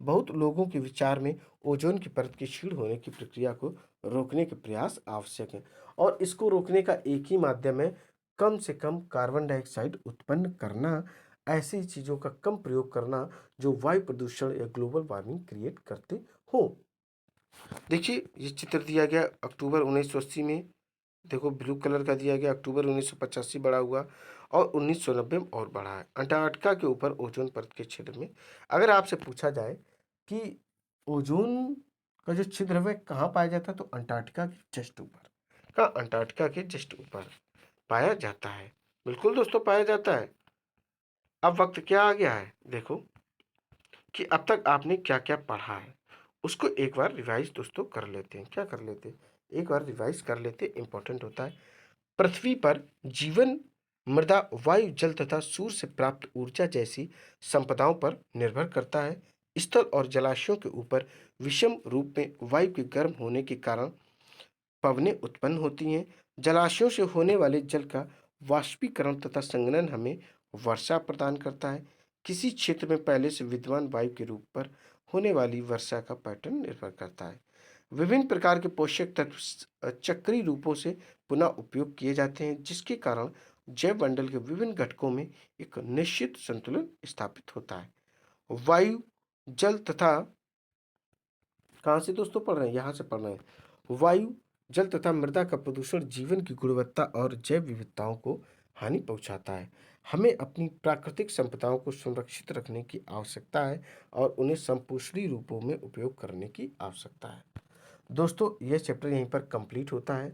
बहुत लोगों के विचार में ओजोन की परत के क्षीण होने की प्रक्रिया को रोकने के प्रयास आवश्यक है, और इसको रोकने का एक ही माध्यम है कम से कम कार्बन डाइऑक्साइड उत्पन्न करना, ऐसी चीज़ों का कम प्रयोग करना जो वायु प्रदूषण या ग्लोबल वार्मिंग क्रिएट करते हो। देखिए, ये चित्र दिया गया अक्टूबर 1980 में, देखो ब्लू कलर का दिया गया, अक्टूबर 1985 बढ़ा हुआ और 1990 में और बढ़ा है। अंटार्कटिका के ऊपर ओजोन परत के छिद्र में अगर आपसे पूछा जाए कि ओजोन का जो छिद्र है वह कहाँ पाया जाता है, तो अंटार्कटिका के जस्ट ऊपर। कहाँ? अंटार्कटिका के जस्ट ऊपर पाया जाता है। बिल्कुल दोस्तों, पाया जाता है। अब वक्त क्या आ गया है, देखो कि अब तक आपने क्या क्या पढ़ा है उसको एक बार रिवाइज दोस्तों कर लेते हैं। क्या कर लेते हैं? एक बार रिवाइज कर लेते हैं, इंपॉर्टेंट होता है। पृथ्वी पर जीवन मृदा, वायु, जल तथा सूर्य से प्राप्त ऊर्जा जैसी संपदाओं पर निर्भर करता है। स्थल और जलाशयों के ऊपर विषम रूप में वायु के गर्म होने के कारण पवनें उत्पन्न होती हैं। जलाशयों से होने वाले जल का वाष्पीकरण तथा संघनन हमें वर्षा प्रदान करता है। किसी क्षेत्र में पहले से विद्यमान वायु के रूप पर होने वाली वर्षा का पैटर्न निर्भर करता है। विभिन्न प्रकार के पोषक तत्व चक्रीय रूपों से पुनः उपयोग किए जाते हैं, जिसके कारण जैव मंडल के विभिन्न घटकों में एक निश्चित संतुलन स्थापित होता है। वायु, जल तथा, कहाँ से दोस्तों पढ़ रहे हैं? यहाँ से पढ़ रहे हैं। वायु, जल तथा मृदा का प्रदूषण जीवन की गुणवत्ता और जैव विविधताओं को हानि पहुंचाता है। हमें अपनी प्राकृतिक संपदाओं को सुरक्षित रखने की आवश्यकता है और उन्हें संपोषणी रूपों में उपयोग करने की आवश्यकता है। दोस्तों, यह चैप्टर यहीं पर कंप्लीट होता है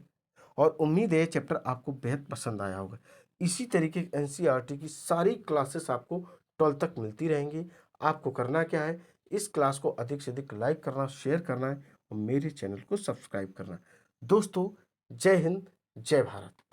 और उम्मीद है ये चैप्टर आपको बेहद पसंद आया होगा। इसी तरीके की एनसीईआरटी की सारी क्लासेस आपको 12 तक मिलती रहेंगी। आपको करना क्या है, इस क्लास को अधिक से अधिक लाइक करना, शेयर करना है और मेरे चैनल को सब्सक्राइब करना है। दोस्तों, जय हिंद, जय भारत।